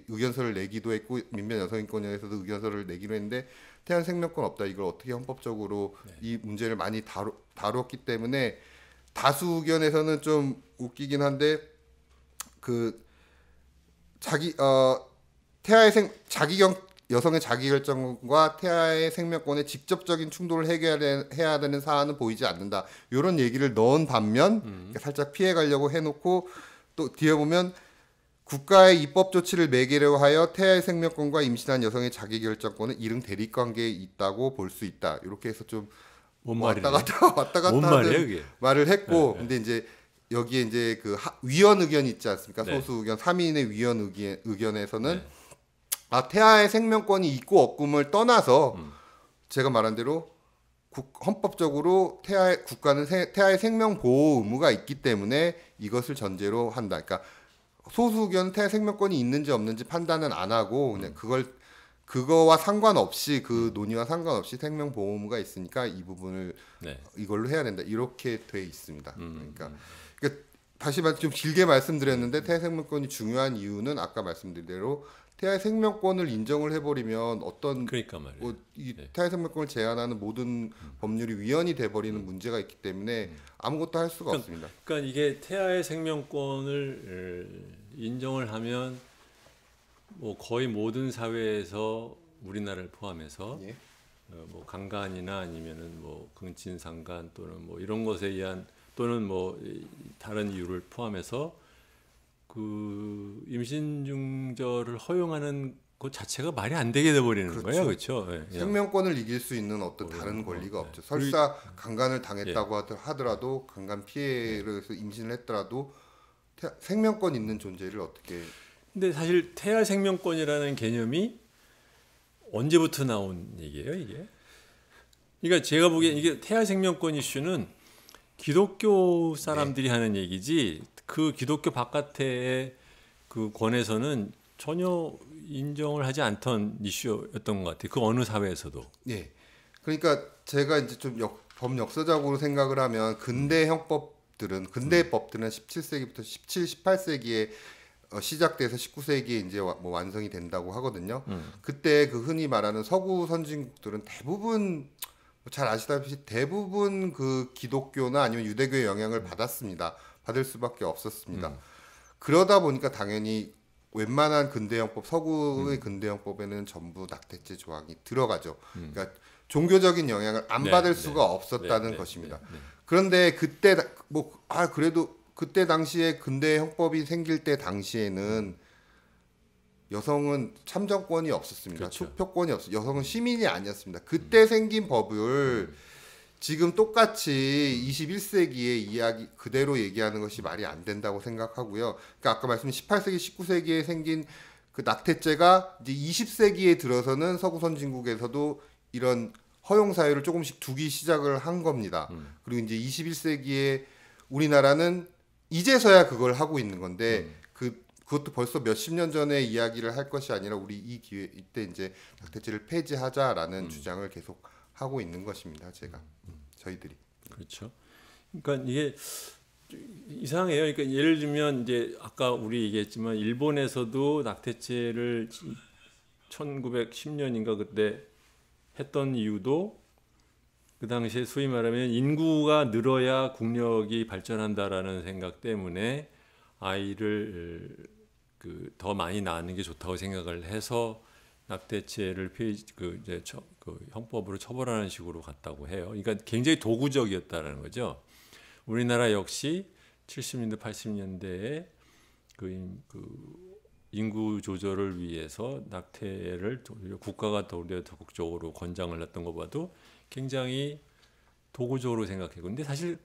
의견서를 내기도 했고 민변 여성인권위원회에서도 의견서를 내기로 했는데 태아 생명권 없다 이걸 어떻게 헌법적으로 이 문제를 많이 다뤘기 때문에 다수 의견에서는 좀 웃기긴 한데 여성의 자기결정과 태아의 생명권의 직접적인 충돌을 해결해야 되는 사안은 보이지 않는다. 이런 얘기를 넣은 반면 살짝 피해가려고 해놓고 또 뒤에 보면 국가의 입법 조치를 매개로 하여 태아의 생명권과 임신한 여성의 자기결정권은 이른 대립관계에 있다고 볼 수 있다. 이렇게 해서 좀 왔다 갔다 하는 말을 했고, 근데 이제 여기에 이제 그 위헌 의견이 있지 않습니까? 소수 의견 3인의 위헌 의견에서는 태아의 생명권이 있고 없음을 떠나서 제가 말한 대로 헌법적으로 국가는 태아의 생명 보호 의무가 있기 때문에 이것을 전제로 한다. 그러니까 소수 의견 태아 생명권이 있는지 없는지 판단은 안 하고 그냥 그거와 상관없이 그 논의와 상관없이 생명 보호 의무가 있으니까 이 부분을 네. 이걸로 해야 된다. 이렇게 돼 있습니다. 그러니까 다시 말해 좀 길게 말씀드렸는데 태아 생명권이 중요한 이유는 아까 말씀드린 대로 태아의 생명권을 인정을 해버리면 어떤 그러니까 말이에요. 이 네. 태아의 생명권을 제한하는 모든 법률이 위헌이 돼버리는 문제가 있기 때문에 아무것도 할 수가 없습니다. 그러니까 이게 태아의 생명권을 인정을 하면 뭐 거의 모든 사회에서 우리나라를 포함해서 예. 뭐 강간이나 아니면은 뭐 긍친상간 또는 뭐 이런 것에 의한 또는 뭐 다른 이유를 포함해서 그 임신 중절을 허용하는 것 자체가 말이 안 되게 돼 버리는 그렇죠. 거예요, 그렇죠? 예, 생명권을 이길 수 있는 어떤 다른 권리가 없죠. 설사 강간을 당했다고 하더라도 강간 피해를 해서 임신을 했더라도 생명권 있는 존재를 어떻게? 근데 사실 태아 생명권이라는 개념이 언제부터 나온 얘기예요, 이게? 그러니까 제가 보기엔 이게 태아 생명권 이슈는 기독교 사람들이 하는 얘기지 그 기독교 바깥의 그 권에서는 전혀 인정을 하지 않던 이슈였던 것 같아요. 그 어느 사회에서도. 예. 그러니까 제가 이제 좀 법역사적으로 생각을 하면 근대 법들은 17세기부터 17, 18세기에 시작돼서 19세기에 이제 뭐 완성이 된다고 하거든요. 그때 그 흔히 말하는 서구 선진국들은 대부분 잘 아시다시피 대부분 그 기독교나 아니면 유대교의 영향을 받았습니다. 받을 수밖에 없었습니다. 그러다 보니까 당연히 웬만한 근대형법, 서구의 근대형법에는 전부 낙태죄 조항이 들어가죠. 그러니까 종교적인 영향을 안 받을 수가 없었다는 것입니다. 그런데 그때 그래도 그때 당시에 근대 형법이 생길 때 당시에는 여성은 참정권이 없었습니다. 그렇죠. 투표권이 여성은 시민이 아니었습니다. 그때 생긴 법을 지금 똑같이 21세기의 그대로 얘기하는 것이 말이 안 된다고 생각하고요. 그러니까 아까 말씀드린 18세기, 19세기에 생긴 그 낙태죄가 이제 20세기에 들어서는 서구 선진국에서도 이런 허용 사유를 조금씩 두기 시작을 한 겁니다. 그리고 이제 21세기에 우리나라는 이제서야 그걸 하고 있는 건데 그것도 벌써 몇십 년 전에 이야기를 할 것이 아니라 우리 이 기회 이때 이제 낙태죄를 폐지하자라는 주장을 계속 하고 있는 것입니다. 저희들이. 그렇죠. 그러니까 이게 이상해요. 그러니까 예를 들면 이제 아까 우리 얘기했지만 일본에서도 낙태죄를 1910년인가 그때 했던 이유도 그 당시에 소위 말하면 인구가 늘어야 국력이 발전한다라는 생각 때문에 아이를 더 많이 낳는 게 좋다고 생각을 해서 낙태죄를 형법으로 처벌하는 식으로 갔다고 해요. 그러니까 굉장히 도구적이었다라는 거죠. 우리나라 역시 70년대, 80년대에 그 인구 조절을 위해서 낙태를 국가가 더 적극적으로 권장을 했던 거 봐도 굉장히 도구적으로 생각해요. 근데 사실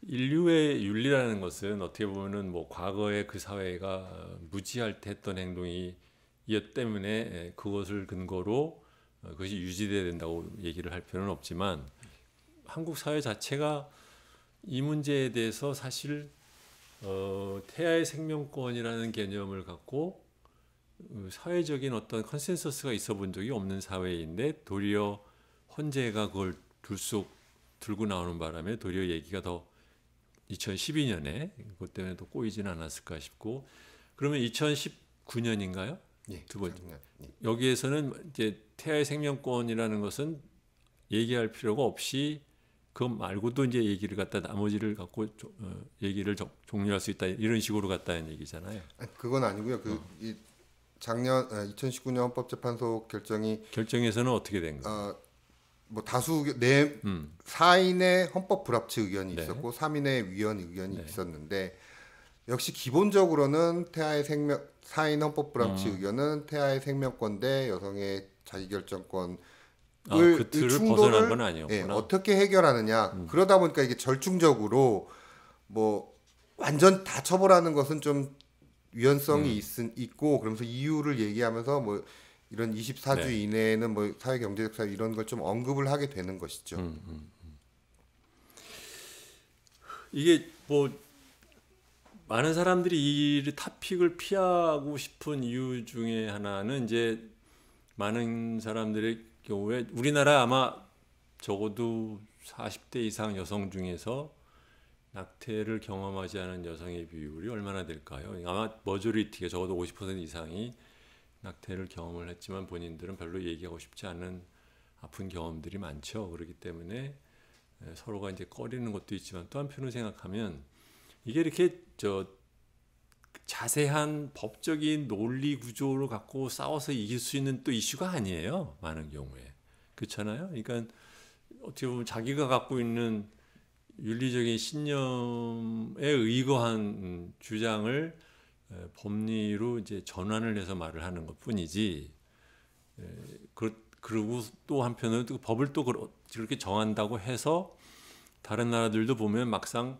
인류의 윤리라는 것은 어떻게 보면은 뭐 과거에 그 사회가 무지할 때 했던 행동이 이었 때문에 그것을 근거로 그것이 유지돼야 된다고 얘기를 할 필요는 없지만 한국 사회 자체가 이 문제에 대해서 사실 태아의 생명권이라는 개념을 갖고 사회적인 어떤 컨센서스가 있어 본 적이 없는 사회인데 도리어 헌재가 그걸 들고 나오는 바람에 도리어 얘기가 더 2012년에 그것 때문에 또 꼬이지는 않았을까 싶고 그러면 2019년인가요? 예, 두 번째. 예. 여기에서는 이제 태아의 생명권이라는 것은 얘기할 필요가 없이 그것 말고도 이제 얘기를 갖다 나머지를 갖고 얘기를 종료할 수 있다 이런 식으로 갔다는 얘기잖아요. 그건 아니고요. 이 작년 2019년 헌법재판소 결정에서는 어떻게 된 거예요? 뭐 다수 4인의 헌법 불합치 의견이 있었고 3인의 위헌 의견이 있었는데 역시 기본적으로는 4인 헌법 불합치 의견은 태아의 생명권 대 여성의 자기결정권 그 틀을 벗어난 건 아니었구나. 어떻게 해결하느냐. 그러다 보니까 이게 절충적으로 뭐 완전 다 처벌하는 것은 좀 위헌성이 있고 그러면서 이유를 얘기하면서 뭐 이런 24주 네. 이내에는 뭐 사회 경제적 사유 이런 걸 좀 언급을 하게 되는 것이죠. 이게 뭐 많은 사람들이 이 토픽을 피하고 싶은 이유 중에 하나는 이제 많은 사람들의 경우에 우리나라 아마 적어도 40대 이상 여성 중에서 낙태를 경험하지 않은 여성의 비율이 얼마나 될까요? 아마 머저리티가 적어도 50% 이상이 낙태를 경험을 했지만 본인들은 별로 얘기하고 싶지 않은 아픈 경험들이 많죠. 그렇기 때문에 서로가 이제 꺼리는 것도 있지만 또 한편으로 생각하면 이게 이렇게 자세한 법적인 논리 구조를 갖고 싸워서 이길 수 있는 또 이슈가 아니에요. 많은 경우에. 그렇잖아요. 그러니까 어떻게 보면 자기가 갖고 있는 윤리적인 신념에 의거한 주장을 법리로 이제 전환을 해서 말을 하는 것뿐이지. 그리고 또 한편으로 또 법을 또 그렇게 정한다고 해서 다른 나라들도 보면 막상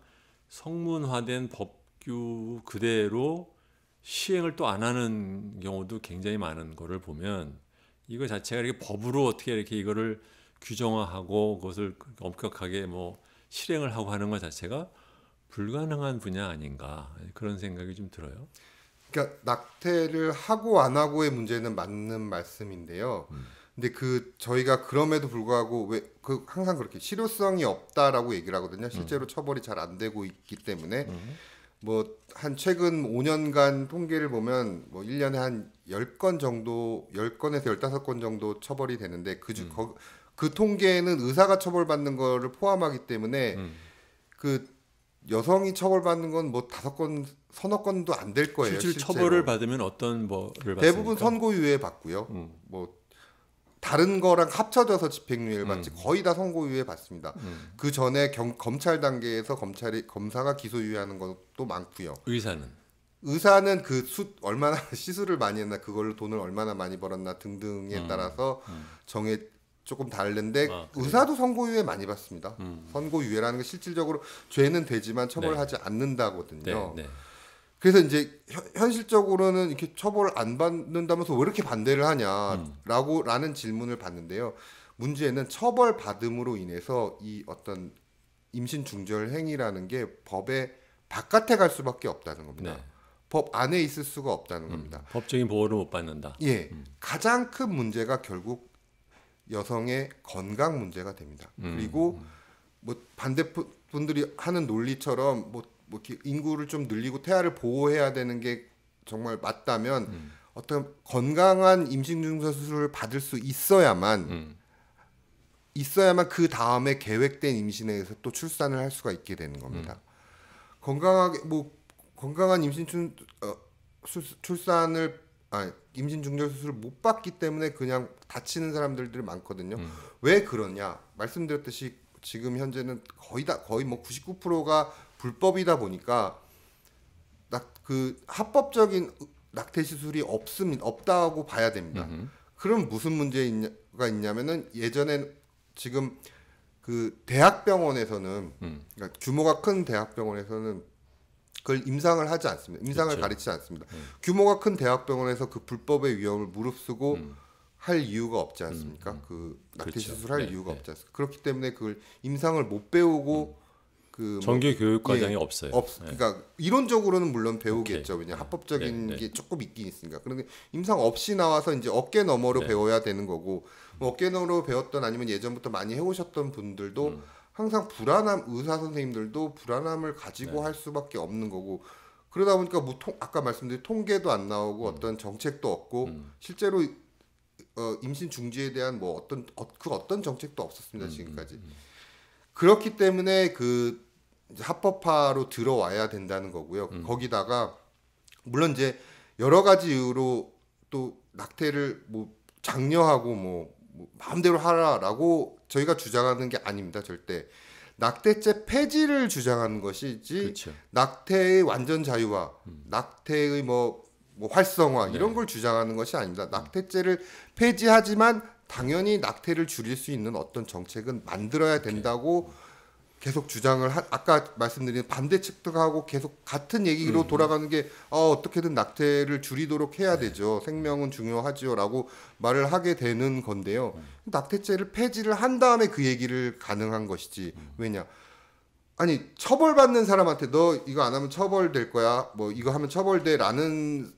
성문화된 법규 그대로 시행을 또 안 하는 경우도 굉장히 많은 거를 보면 이거 자체가 이렇게 법으로 어떻게 이렇게 이거를 규정화하고 그것을 엄격하게 뭐 실행을 하고 하는 것 자체가 불가능한 분야 아닌가 그런 생각이 좀 들어요. 그러니까 낙태를 하고 안 하고의 문제는 맞는 말씀인데요. 근데 저희가 그럼에도 불구하고 왜 항상 그렇게 실효성이 없다라고 얘기를 하거든요. 실제로 처벌이 잘 안 되고 있기 때문에 뭐 한 최근 5년간 통계를 보면 뭐 1년에 한 10건 정도 10건에서 15건 정도 처벌이 되는데 그 통계는 의사가 처벌받는 거를 포함하기 때문에 그 여성이 처벌받는 건 뭐 5건 서너 건도 안 될 거예요. 실제로 실제로. 처벌을 받으면 어떤 뭐를 받습니까? 대부분 선고유예 받고요. 뭐 다른 거랑 합쳐져서 집행유예를 받지 거의 다 선고유예 받습니다. 그 전에 검찰 단계에서 검사가 기소유예하는 것도 많고요. 의사는 그 얼마나 시술을 많이 했나 그걸로 돈을 얼마나 많이 벌었나 등등에 따라서 조금 다른데 의사도 선고유예 많이 받습니다. 선고유예라는 게 실질적으로 죄는 되지만 처벌하지 않는다거든요. 네. 그래서 이제 현실적으로는 이렇게 처벌 안 받는다면서 왜 이렇게 반대를 하냐라는 질문을 받는데요. 문제는 처벌 받음으로 인해서 이 어떤 임신 중절 행위라는 게 법의 바깥에 갈 수밖에 없다는 겁니다. 네. 법 안에 있을 수가 없다는 겁니다. 법적인 보호를 못 받는다. 예, 가장 큰 문제가 결국 여성의 건강 문제가 됩니다. 그리고 뭐 반대분들이 하는 논리처럼 뭐 이렇게 인구를 좀 늘리고 태아를 보호해야 되는 게 정말 맞다면 어떤 건강한 임신 중절 수술을 받을 수 있어야만 그 다음에 계획된 임신에 의해서 또 출산을 할 수가 있게 되는 겁니다. 건강한 임신 임신 중절 수술을 못 받기 때문에 그냥 다치는 사람들이 많거든요. 왜 그러냐? 말씀드렸듯이 지금 현재는 거의 뭐 99%가 불법이다 보니까 합법적인 낙태 시술이 없다고 봐야 됩니다. 그럼 무슨 문제가 있냐면은 예전엔 지금 그 대학병원에서는 그러니까 규모가 큰 대학병원에서는 그걸 임상을 하지 않습니다. 임상을 그렇죠. 가르치지 않습니다. 규모가 큰 대학병원에서 그 불법의 위험을 무릅쓰고 할 이유가 없지 않습니까? 그 낙태 그렇죠. 시술할 이유가 없지 않습니까? 그렇기 때문에 그걸 임상을 못 배우고 정규 교육 과정이 없어요. 그러니까 이론적으로는 물론 배우겠죠. 왜냐 합법적인 게 조금 있긴 있으니까. 그런데 임상 없이 나와서 이제 어깨 너머로 배워야 되는 거고 뭐 어깨 너머로 배웠던 아니면 예전부터 많이 해오셨던 분들도 항상 의사 선생님들도 불안함을 가지고 할 수밖에 없는 거고 그러다 보니까 아까 말씀드린 통계도 안 나오고 어떤 정책도 없고 실제로 임신 중지에 대한 뭐 어떤 정책도 없었습니다 지금까지. 그렇기 때문에 이제 합법화로 들어와야 된다는 거고요. 거기다가 물론 이제 여러 가지 이유로 또 낙태를 뭐 장려하고 뭐 마음대로 하라라고 저희가 주장하는 게 아닙니다. 절대. 낙태죄 폐지를 주장하는 것이지 그렇죠. 낙태의 완전 자유화, 낙태의 뭐 활성화 이런 걸 주장하는 것이 아닙니다. 낙태죄를 폐지하지만 당연히 낙태를 줄일 수 있는 어떤 정책은 만들어야 된다고 계속 주장을 아까 말씀드린 반대측도 하고 계속 같은 얘기로 돌아가는 게 어떻게든 낙태를 줄이도록 해야 되죠. 생명은 중요하지요라고 말을 하게 되는 건데요. 낙태죄를 폐지를 한 다음에 그 얘기를 가능한 것이지. 왜냐? 아니 처벌받는 사람한테 너 이거 안 하면 처벌될 거야. 뭐 이거 하면 처벌돼라는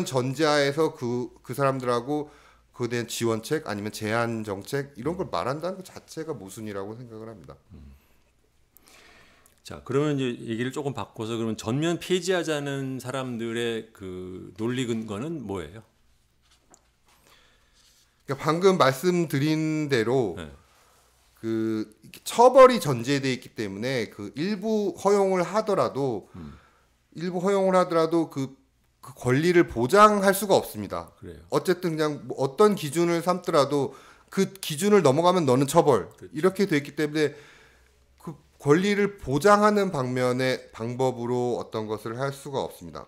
전제하에서 그 사람들하고 그에 대한 지원책 아니면 제한 정책 이런 걸 말한다는 것 자체가 모순이라고 생각을 합니다. 자, 그러면 이제 얘기를 조금 바꿔서 그러면 전면 폐지하자는 사람들의 그 논리 근거는 뭐예요? 그러니까 방금 말씀드린 대로 네. 그 처벌이 전제되어 있기 때문에 그 일부 허용을 하더라도 그 권리를 보장할 수가 없습니다. 그래요. 어쨌든 그냥 뭐 어떤 기준을 삼더라도 그 기준을 넘어가면 너는 처벌 그렇죠. 이렇게 돼 있기 때문에 그 권리를 보장하는 방면의 방법으로 어떤 것을 할 수가 없습니다.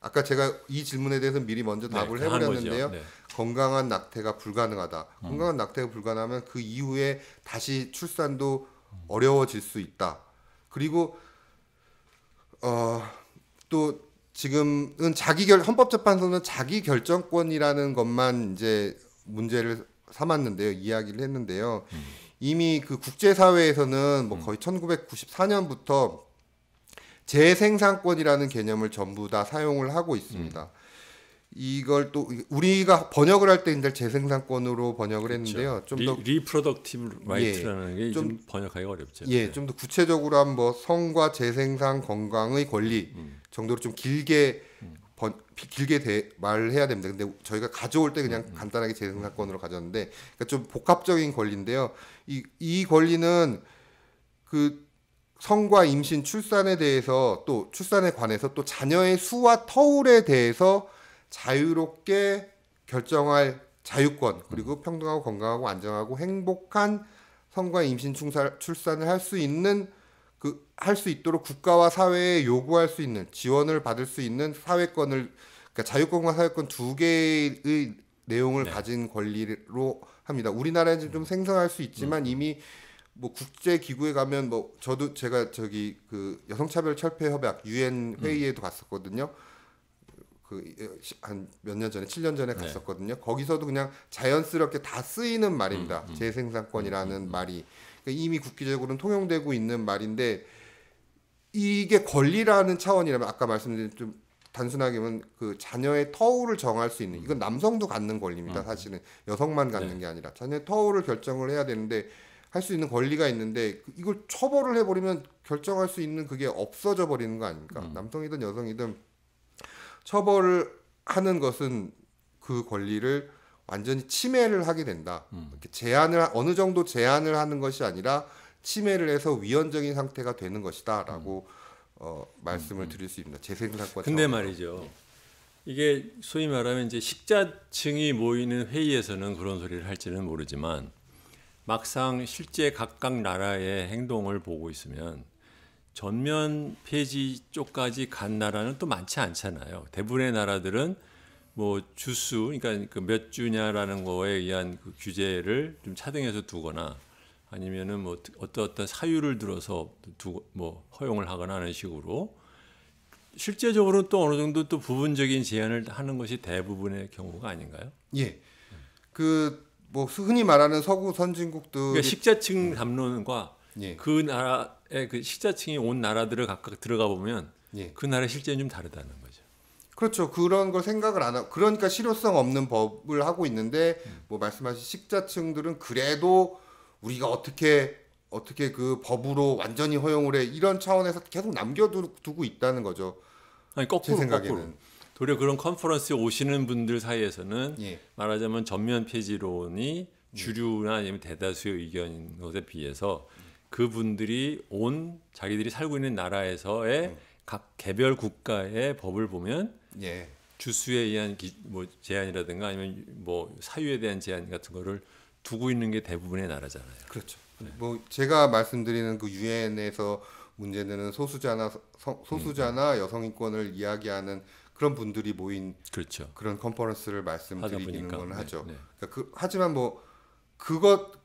아까 제가 이 질문에 대해서 미리 먼저 답을 해버렸는데요. 네. 건강한 낙태가 불가능하다. 건강한 낙태가 불가능하면 그 이후에 다시 출산도 어려워질 수 있다. 그리고 또 지금은 헌법재판소는 자기 결정권이라는 것만 이제 문제를 삼았는데요. 이야기를 했는데요. 이미 그 국제사회에서는 뭐 거의 1994년부터 재생산권이라는 개념을 전부 다 사용을 하고 있습니다. 이걸 또 우리가 번역을 할 때 이제 재생산권으로 번역을 했는데요. 좀 더 리프로덕티브 라이트라는 게 좀 번역하기가 어렵죠. 예, 좀 더 구체적으로 하면 뭐 성과 재생산 건강의 권리 정도로 좀 길게 말을 해야 됩니다. 근데 저희가 가져올 때 그냥 간단하게 재생산권으로 가져왔는데 그러니까 좀 복합적인 권리인데요. 이 권리는 그 성과 임신 출산에 대해서 또 출산에 관해서 또 자녀의 수와 터울에 대해서 자유롭게 결정할 자유권 그리고 평등하고 건강하고 안정하고 행복한 성과 임신 출산을 할 수 있는 할 수 있도록 국가와 사회에 요구할 수 있는 지원을 받을 수 있는 사회권을 그러니까 자유권과 사회권 두 개의 내용을 가진 권리로 합니다. 우리나라에는 좀 생소할 수 있지만 이미 뭐 국제 기구에 가면 뭐 제가 저기 그 여성차별 철폐 협약 유엔 회의에도 갔었거든요. 한 몇 년 전에 7년 전에 갔었거든요. 거기서도 그냥 자연스럽게 다 쓰이는 말입니다. 재생산권이라는 말이 그러니까 이미 국기적으로는 통용되고 있는 말인데 이게 권리라는 차원이라면 아까 말씀드린 좀 단순하게 보면 그 자녀의 터울을 정할 수 있는 이건 남성도 갖는 권리입니다. 사실은 여성만 갖는 게 아니라 자녀의 터울을 결정을 해야 되는데 할 수 있는 권리가 있는데 이걸 처벌을 해버리면 결정할 수 있는 그게 없어져 버리는 거 아닙니까? 남성이든 여성이든 처벌을 하는 것은 그 권리를 완전히 침해를 하게 된다. 이렇게 어느 정도 제한을 하는 것이 아니라 침해를 해서 위헌적인 상태가 되는 것이다라고 말씀을 드릴 수 있습니다. 재생산권. 근데 말이죠. 이게 소위 말하면 이제 식자층이 모이는 회의에서는 그런 소리를 할지는 모르지만 막상 실제 각각 나라의 행동을 보고 있으면 전면 폐지 쪽까지 간 나라는 또 많지 않잖아요. 대부분의 나라들은 뭐 주수, 그러니까 그 몇 주냐라는 거에 의한 그 규제를 좀 차등해서 두거나 아니면은 뭐 어떤 사유를 들어서 뭐 허용을 하거나 하는 식으로 실제적으로는 또 어느 정도 또 부분적인 제한을 하는 것이 대부분의 경우가 아닌가요? 예. 뭐 흔히 말하는 서구 선진국들 그러니까 식자층 담론과 예. 그 나라의 그 식자층이 온 나라들을 각각 들어가 보면 그 나라의 실제는 좀 다르다는 거죠. 그렇죠. 그런 걸 생각을 안 하고 그러니까 실효성 없는 법을 하고 있는데 뭐 말씀하신 식자층들은 그래도 우리가 어떻게 그 법으로 완전히 허용을 해 이런 차원에서 계속 남겨두고 있다는 거죠. 아니 제 생각에는. 거꾸로. 도리어 그런 컨퍼런스에 오시는 분들 사이에서는 예. 말하자면 전면 폐지론이 주류나 아니면 대다수의 의견인 것에 비해서 그분들이 자기들이 살고 있는 나라에서의 각 개별 국가의 법을 보면 예. 주수에 의한 뭐 제한이라든가 아니면 뭐 사유에 대한 제한 같은 거를 두고 있는 게 대부분의 나라잖아요. 그렇죠. 뭐 제가 말씀드리는 그 유엔에서 문제되는 소수자나 여성인권을 이야기하는 그런 분들이 모인 그렇죠. 그런 컨퍼런스를 말씀드리는 건 하죠. 네. 그러니까 하지만 뭐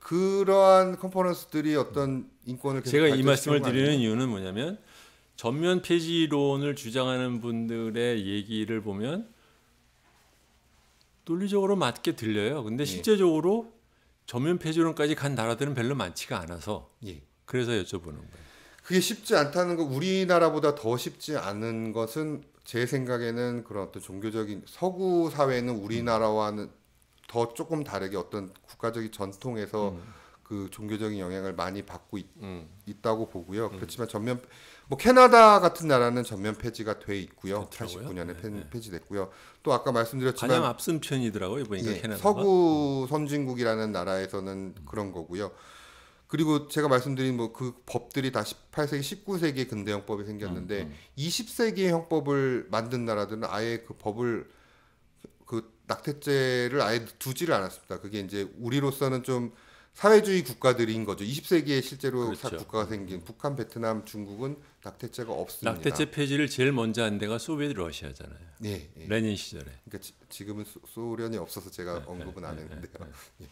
그러한 컨퍼런스들이 어떤 인권을 계속 제가 이 말씀을 발전시키는 거 드리는 아니에요? 이유는 뭐냐면 전면 폐지론을 주장하는 분들의 얘기를 보면 논리적으로 맞게 들려요. 근데 예. 실제적으로 전면 폐지론까지 간 나라들은 별로 많지가 않아서 예. 그래서 여쭤보는 거예요. 그게 쉽지 않다는 거, 우리나라보다 더 쉽지 않은 것은 제 생각에는 그런 어떤 종교적인 서구 사회는 우리나라와는 더 조금 다르게 어떤 국가적인 전통에서 그 종교적인 영향을 많이 받고 있다고 보고요. 그렇지만 전면 뭐 캐나다 같은 나라는 전면 폐지가 돼 있고요. 그렇더라고요. 89년에 폐지됐고요. 또 아까 말씀드렸지만 가장 앞선 편이더라고요. 보니까 예, 캐나다가. 서구 선진국이라는 나라에서는 그런 거고요. 그리고 제가 말씀드린 뭐 그 법들이 다 18세기, 19세기에 근대 형법이 생겼는데 20세기의 형법을 만든 나라들은 아예 그 법을 그 낙태죄를 아예 두지를 않았습니다. 그게 이제 우리로서는 좀 사회주의 국가들인 거죠. 20세기에 실제로 그렇죠. 국가가 생긴 북한, 베트남, 중국은 낙태죄가 없습니다. 낙태죄 폐지를 제일 먼저 한 데가 소비에트 러시아잖아요. 예, 예. 레닌 시절에. 그러니까 지금은 소련이 없어서 제가 언급은 안 했는데요. 예.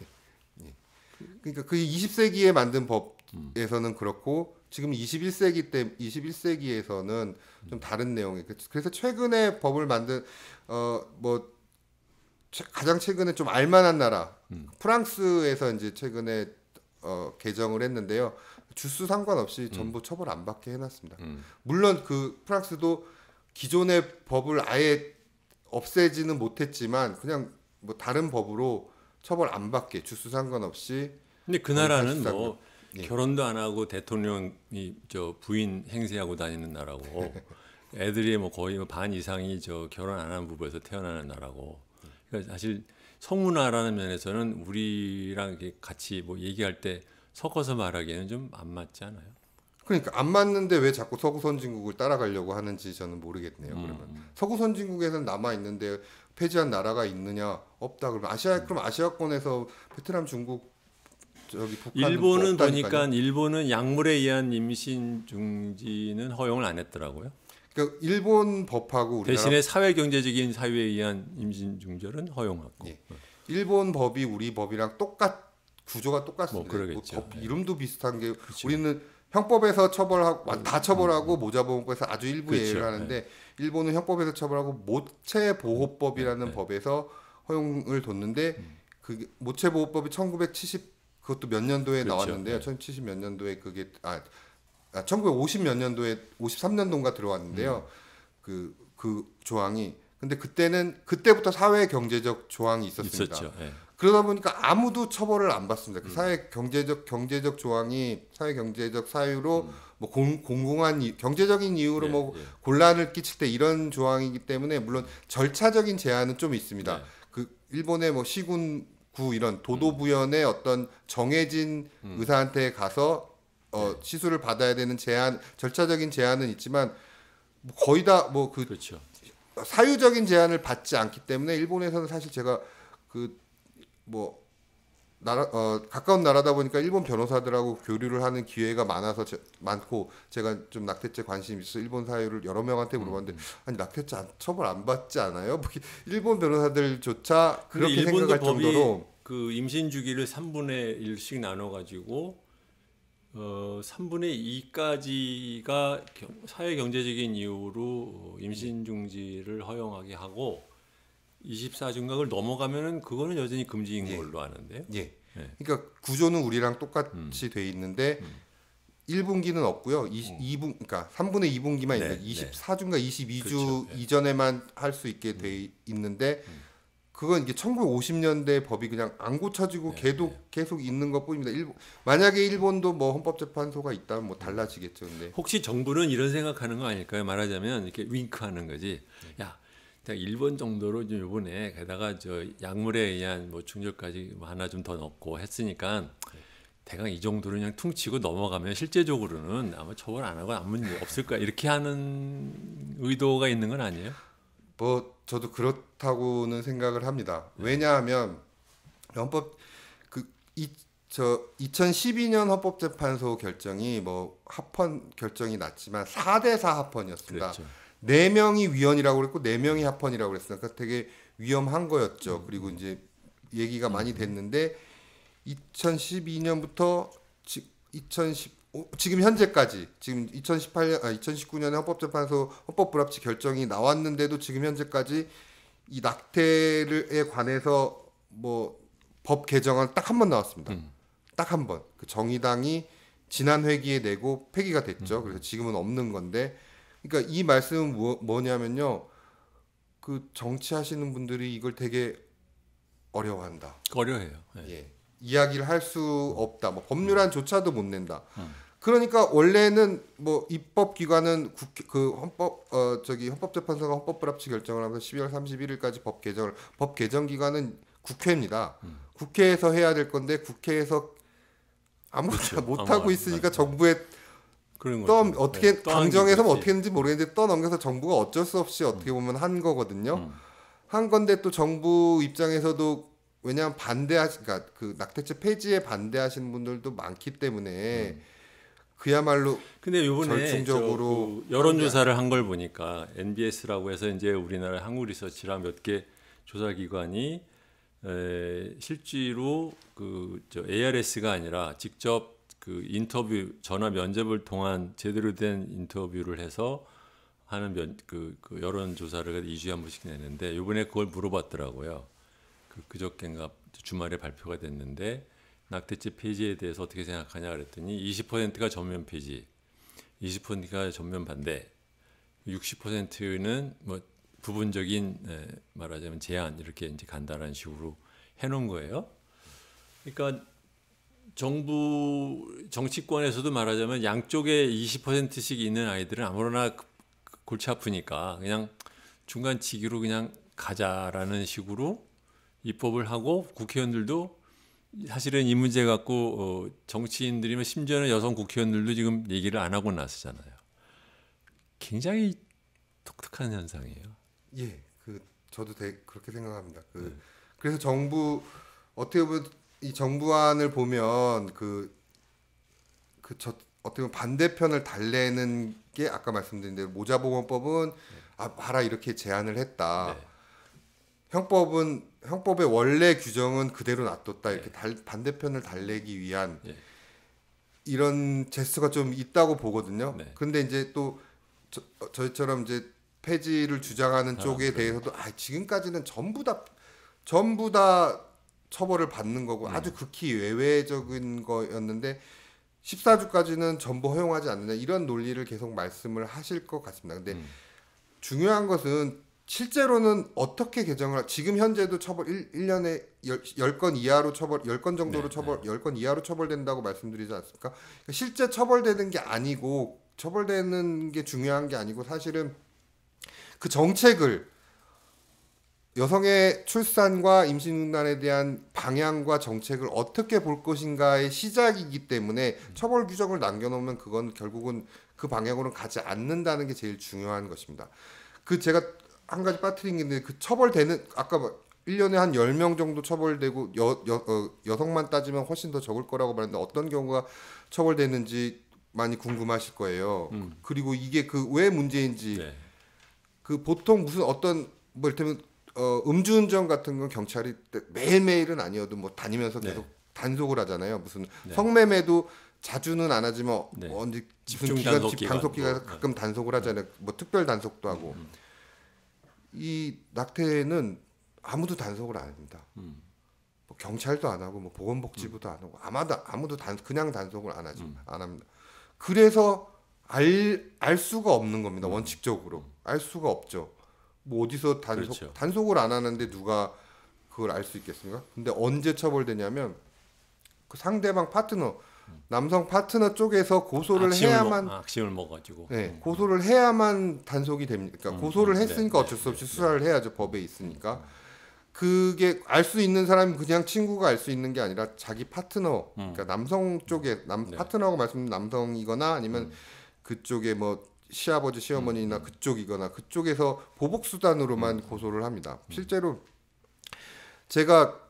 그러니까 그 20세기에 만든 법에서는 그렇고 지금 21세기에서는 좀 다른 내용이. 그래서 최근에 법을 만든 뭐 가장 최근에 좀 알만한 나라 프랑스에서 이제 최근에 개정을 했는데요. 주수 상관없이 전부 처벌 안 받게 해놨습니다. 물론 그 프랑스도 기존의 법을 아예 없애지는 못했지만 그냥 뭐 다른 법으로 처벌 안 받게 주수 상관없이. 근데 그 나라는 사실상 뭐 예. 결혼도 안 하고 대통령이 저 부인 행세하고 다니는 나라고 애들이 뭐 거의 반 이상이 저 결혼 안 한 부부에서 태어나는 나라고. 그러니까 사실 성문화라는 면에서는 우리랑 이렇게 같이 뭐 얘기할 때 섞어서 말하기에는 좀 안 맞지 않아요? 그러니까 안 맞는데 왜 자꾸 서구 선진국을 따라가려고 하는지 저는 모르겠네요. 그러면 서구 선진국에서는 남아 있는데 폐지한 나라가 있느냐? 없다. 그러면 그럼 아시아권에서 베트남, 중국, 저기 북한 일본은 보니까 일본은 약물에 의한 임신 중지는 허용을 안 했더라고요. 그러니까 일본 법하고 우리나라 대신에 사회 경제적인 사유에 의한 임신 중절은 허용하고. 예. 일본 법이 우리 법이랑 구조가 똑같습니다. 뭐 그러겠죠. 법 이름도 비슷한 게 그렇죠. 우리는 형법에서 처벌하고 다 처벌하고 모자보호법에서 아주 일부 그렇죠. 예외를 하는데 일본은 형법에서 처벌하고 모체보호법이라는 네. 법에서 허용을 뒀는데 그 모체보호법이 1970 그것도 몇 년도에 그렇죠. 나왔는데요. 1970 몇 년도에 그게 1950 몇 년도에 53년도인가 들어왔는데요. 그 조항이 근데 그때부터 사회 경제적 조항이 있었습니다. 있었죠. 예. 그러다 보니까 아무도 처벌을 안 받습니다. 그 사회 경제적 조항이 사회 경제적 사유로 뭐 공공한 경제적인 이유로 예, 뭐 예. 곤란을 끼칠 때 이런 조항이기 때문에 물론 절차적인 제한은 좀 있습니다. 네. 그 일본의 뭐 시군구 이런 도도부연의 어떤 정해진 의사한테 가서 시술을 받아야 되는 절차적인 제한은 있지만 뭐 거의 다 뭐 그 그렇죠. 사유적인 제한을 받지 않기 때문에 일본에서는 사실 제가 뭐 가까운 나라다 보니까 일본 변호사들하고 교류를 하는 기회가 많고 제가 좀 낙태죄 관심이 있어 일본 사유를 여러 명한테 물어봤는데 아니 낙태죄 처벌 안 받지 않아요? 뭐 일본 변호사들조차 그렇게 일본도 생각할 법이 정도로 그 임신 주기를 3분의 1씩 나눠 가지고 3분의 2까지가 사회 경제적인 이유로 임신 중지를 허용하게 하고 24주인가 그걸 넘어가면은 그거는 여전히 금지인 예. 걸로 아는데요. 예. 예. 그러니까 구조는 우리랑 똑같이 돼 있는데 1분기는 없고요. 2분 그러니까 3분의 2분기만 네, 있는데 24주인가 22주 그렇죠. 예. 이전에만 할 수 있게 돼 있는데 그건 이게 1950년대 법이 그냥 안 고쳐지고 계속 있는 것뿐입니다. 만약에 일본도 뭐 헌법재판소가 있다면 뭐 달라지겠죠. 근데 혹시 정부는 이런 생각하는 거 아닐까요? 말하자면 이렇게 윙크하는 거지. 야, 내가 일본 정도로 좀 이번에 게다가 저 약물에 의한 뭐 중절까지 뭐 하나 좀 더 넣고 했으니까 대강 이 정도로 그냥 퉁치고 넘어가면 실제적으로는 아마 처벌 안 하고 아무 문제 없을 거야 이렇게 하는 의도가 있는 건 아니에요? 뭐 저도 그렇다고는 생각을 합니다. 왜냐하면 헌법 2012년 헌법재판소 결정이 뭐 합헌 결정이 났지만 4대4 합헌이었습니다. 그렇죠. 4명이 위헌이라고 그랬고 4명이 합헌이라고 그랬어요. 그러니까 되게 위험한 거였죠. 그리고 이제 얘기가 많이 됐는데 2012년부터 2010 지금 현재까지 지금 2019년에 헌법재판소 헌법 불합치 결정이 나왔는데도 지금 현재까지 이 낙태에 관해서 뭐 법 개정안 딱 한 번 나왔습니다. 딱 한 번. 그 정의당이 지난 회기에 내고 폐기가 됐죠. 그래서 지금은 없는 건데, 그러니까 이 말씀은 뭐냐면요, 그 정치하시는 분들이 이걸 되게 어려워한다. 어려해요. 네. 예. 이야기를 할 수 없다. 뭐 법률안조차도 못 낸다. 그러니까 원래는 뭐 입법기관은 헌법재판소가 헌법불합치 결정을 하면서 12월 31일까지 법 개정 기관은 국회입니다. 국회에서 해야 될 건데 국회에서 아무것도 그렇죠. 못 하고 있으니까 정부에 그런 떠 거죠. 어떻게 네. 강정해서 떠넘기겠지. 어떻게 했는지 모르겠는데 떠넘겨서 정부가 어쩔 수 없이 어떻게 보면 한 거거든요. 한 건데 또 정부 입장에서도 왜냐하면 그러니까 그 낙태죄 폐지에 반대하시는 분들도 많기 때문에 그야말로 근데 이번에 절충적으로 그 여론조사를 한 걸 보니까 NBS라고 해서 이제 우리나라 한국리서치랑 몇 개 조사기관이 실제로 ARS가 아니라 직접 그 인터뷰 전화 면접을 통한 제대로 된 인터뷰를 해서 하는 그 여론조사를 2주에 한 번씩 내는데 이번에 그걸 물어봤더라고요. 그저께인가 주말에 발표가 됐는데 낙태죄 폐지에 대해서 어떻게 생각하냐 그랬더니 20%가 전면 폐지, 20%가 전면 반대, 60%는 뭐 부분적인 말하자면 제한 이렇게 이제 간단한 식으로 해놓은 거예요. 그러니까 정치권에서도 말하자면 양쪽에 20%씩 있는 아이들은 아무거나 골치 아프니까 그냥 중간치기로 그냥 가자라는 식으로 입법을 하고 국회의원들도 사실은 이 문제 갖고 정치인들이면 심지어는 여성 국회의원들도 지금 얘기를 안 하고 나서잖아요. 굉장히 독특한 현상이에요. 예, 저도 그렇게 생각합니다. 그래서 어떻게 보면 이 정부안을 보면 어떻게 보면 반대편을 달래는 게 아까 말씀드린 대로 모자보건법은 봐라 이렇게 제안을 했다. 네. 형법의 원래 규정은 그대로 놔뒀다. 이렇게 네. 반대편을 달래기 위한 네. 이런 제스처가 좀 있다고 보거든요. 네. 근데 이제 또 저희처럼 이제 폐지를 주장하는 쪽에 대해서도 지금까지는 전부 다 처벌을 받는 거고 아주 극히 예외적인 거였는데 14주까지는 전부 허용하지 않느냐 이런 논리를 계속 말씀을 하실 것 같습니다. 근데 중요한 것은 실제로는 어떻게 지금 현재도 처벌 1년에 10건 이하로 10건 정도로 10건 이하로 처벌된다고 말씀드리지 않습니까? 그러니까 실제 처벌되는 게 중요한 게 아니고 사실은 그 정책을 여성의 출산과 임신중단에 대한 방향과 정책을 어떻게 볼 것인가의 시작이기 때문에 처벌 규정을 남겨놓으면 그건 결국은 그 방향으로는 가지 않는다는 게 제일 중요한 것입니다. 제가 한 가지 빠뜨린 게 있는데 아까 1년에 한 10명 정도 처벌되고 여성만 따지면 훨씬 더 적을 거라고 말했는데 어떤 경우가 처벌되는지 많이 궁금하실 거예요. 그리고 이게 왜 문제인지 네. 보통 무슨 뭐 이를테면 음주운전 같은 건 경찰이 매일매일은 아니어도 뭐 다니면서 계속 단속을 하잖아요. 무슨 성매매도 자주는 안 하지만 언제 무슨 단속기가 가끔 단속을 하잖아요. 뭐 특별 단속도 하고. 이 낙태는 아무도 단속을 안 합니다. 뭐 경찰도 안 하고 뭐 보건복지부도 안 하고 아무도 그냥 단속을 안 합니다. 그래서 알 수가 없는 겁니다. 원칙적으로 알 수가 없죠. 뭐 어디서 단속을 안 하는데 누가 그걸 알 수 있겠습니까? 근데 언제 처벌되냐면 그 상대방 파트너 남성 파트너 쪽에서 고소를 해야만 악심을 먹어가지고 고소를 해야만 단속이 됩니다. 그러니까 고소를 했으니까 어쩔 수 없이 수사를 해야죠. 법에 있으니까. 그게 알 수 있는 사람이 그냥 친구가 알 수 있는 게 아니라 자기 파트너, 그러니까 남성 쪽에 파트너라고 말씀드린 남성이거나 아니면 그쪽에 뭐 시아버지, 시어머니나 그쪽이거나 그쪽에서 보복 수단으로만 고소를 합니다. 실제로 제가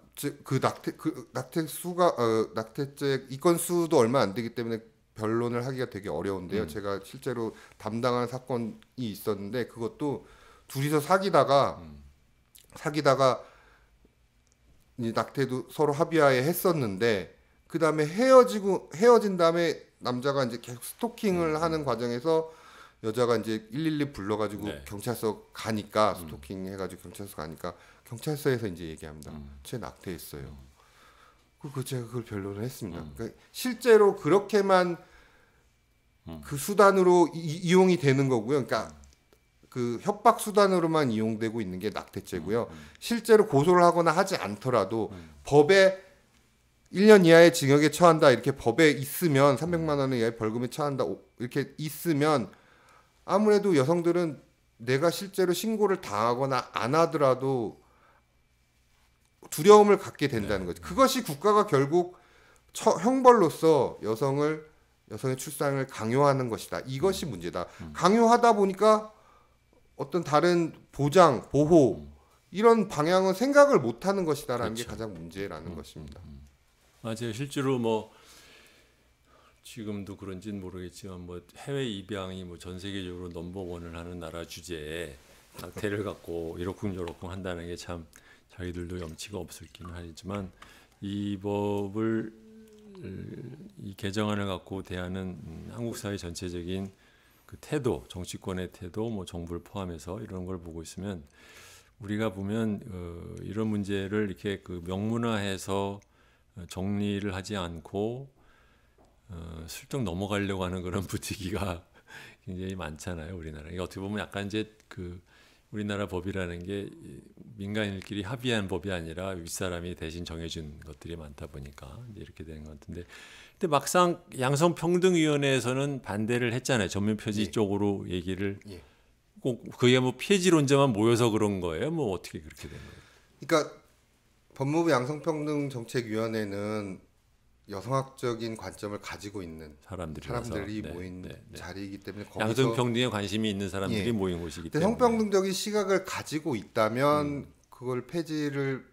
낙태죄 이 건 수도 얼마 안 되기 때문에 변론을 하기가 되게 어려운데요. 제가 실제로 담당한 사건이 있었는데 그것도 둘이서 사귀다가 이 낙태도 서로 합의하에 했었는데 그 다음에 헤어진 다음에 남자가 이제 계속 스토킹을 하는 과정에서 여자가 이제 112 불러가지고 네. 경찰서 가니까 스토킹 해가지고 경찰서 가니까 경찰서에서 이제 얘기합니다. 쟤 낙태했어요. 그 제가 그걸 변론을 했습니다. 그러니까 실제로 그렇게만 그 수단으로 이용이 되는 거고요. 그러니까 그 협박 수단으로만 이용되고 있는 게 낙태죄고요. 실제로 고소를 하거나 하지 않더라도 법에 1년 이하의 징역에 처한다 이렇게 법에 있으면 300만 원 이하의 벌금에 처한다 이렇게 있으면 아무래도 여성들은 내가 실제로 신고를 당하거나 안 하더라도 두려움을 갖게 된다는 거죠. 그것이 국가가 결국 형벌로서 여성의 출산을 강요하는 것이다. 이것이 문제다. 강요하다 보니까 어떤 다른 보장, 보호 이런 방향은 생각을 못하는 것이다라는 그렇죠. 게 가장 문제라는 것입니다. 맞아요. 실제로 뭐 지금도 그런지는 모르겠지만 뭐 해외 입양이 뭐 전 세계적으로 넘버원을 하는 나라 주제에 낙태를 갖고 이러쿵저러쿵 한다는 게 참 자기들도 염치가 없을기는 하지만 이 법을 이 개정안을 갖고 대하는 한국 사회 전체적인 그 태도, 정치권의 태도, 뭐 정부를 포함해서 이런 걸 보고 있으면 우리가 보면 이런 문제를 이렇게 그 명문화해서 정리를 하지 않고 슬쩍 넘어가려고 하는 그런 분위기가 굉장히 많잖아요, 우리나라. 이게 어떻게 보면 약간 이제 그 우리나라 법이라는 게 민간인끼리 합의한 법이 아니라 윗사람이 대신 정해준 것들이 많다 보니까 이제 이렇게 되는 것 같은데, 근데 막상 양성평등위원회에서는 반대를 했잖아요. 전면 폐지 예. 쪽으로 얘기를 예. 꼭 그게 뭐 폐지론자만 모여서 그런 거예요? 뭐 어떻게 그렇게 된 거예요? 그러니까 법무부 양성평등정책위원회는 여성학적인 관점을 가지고 있는 사람들이 모인 자리이기 때문에 거기서 양성평등에 관심이 있는 사람들이 예. 모인 곳이기 근데 때문에 성평등적인 시각을 가지고 있다면 그걸 폐지를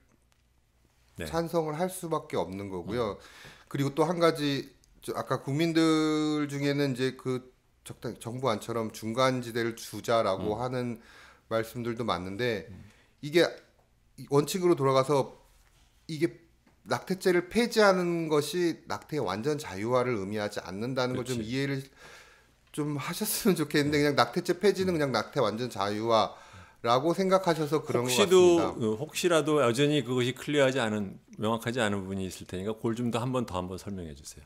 네. 찬성을 할 수밖에 없는 거고요. 그리고 또 한 가지 아까 국민들 중에는 이제 그 적당히 정부 안처럼 중간지대를 주자라고 하는 말씀들도 많은데 이게 원칙으로 돌아가서 이게 낙태죄를 폐지하는 것이 낙태의 완전 자유화를 의미하지 않는다는 걸 좀 그렇지. 이해를 좀 하셨으면 좋겠는데 그냥 낙태죄 폐지는 그냥 낙태 완전 자유화라고 생각하셔서 그런 것 같습니다. 혹시라도 여전히 그것이 클리어하지 않은 명확하지 않은 부분이 있을 테니까 그걸 좀 더 한 번 설명해 주세요.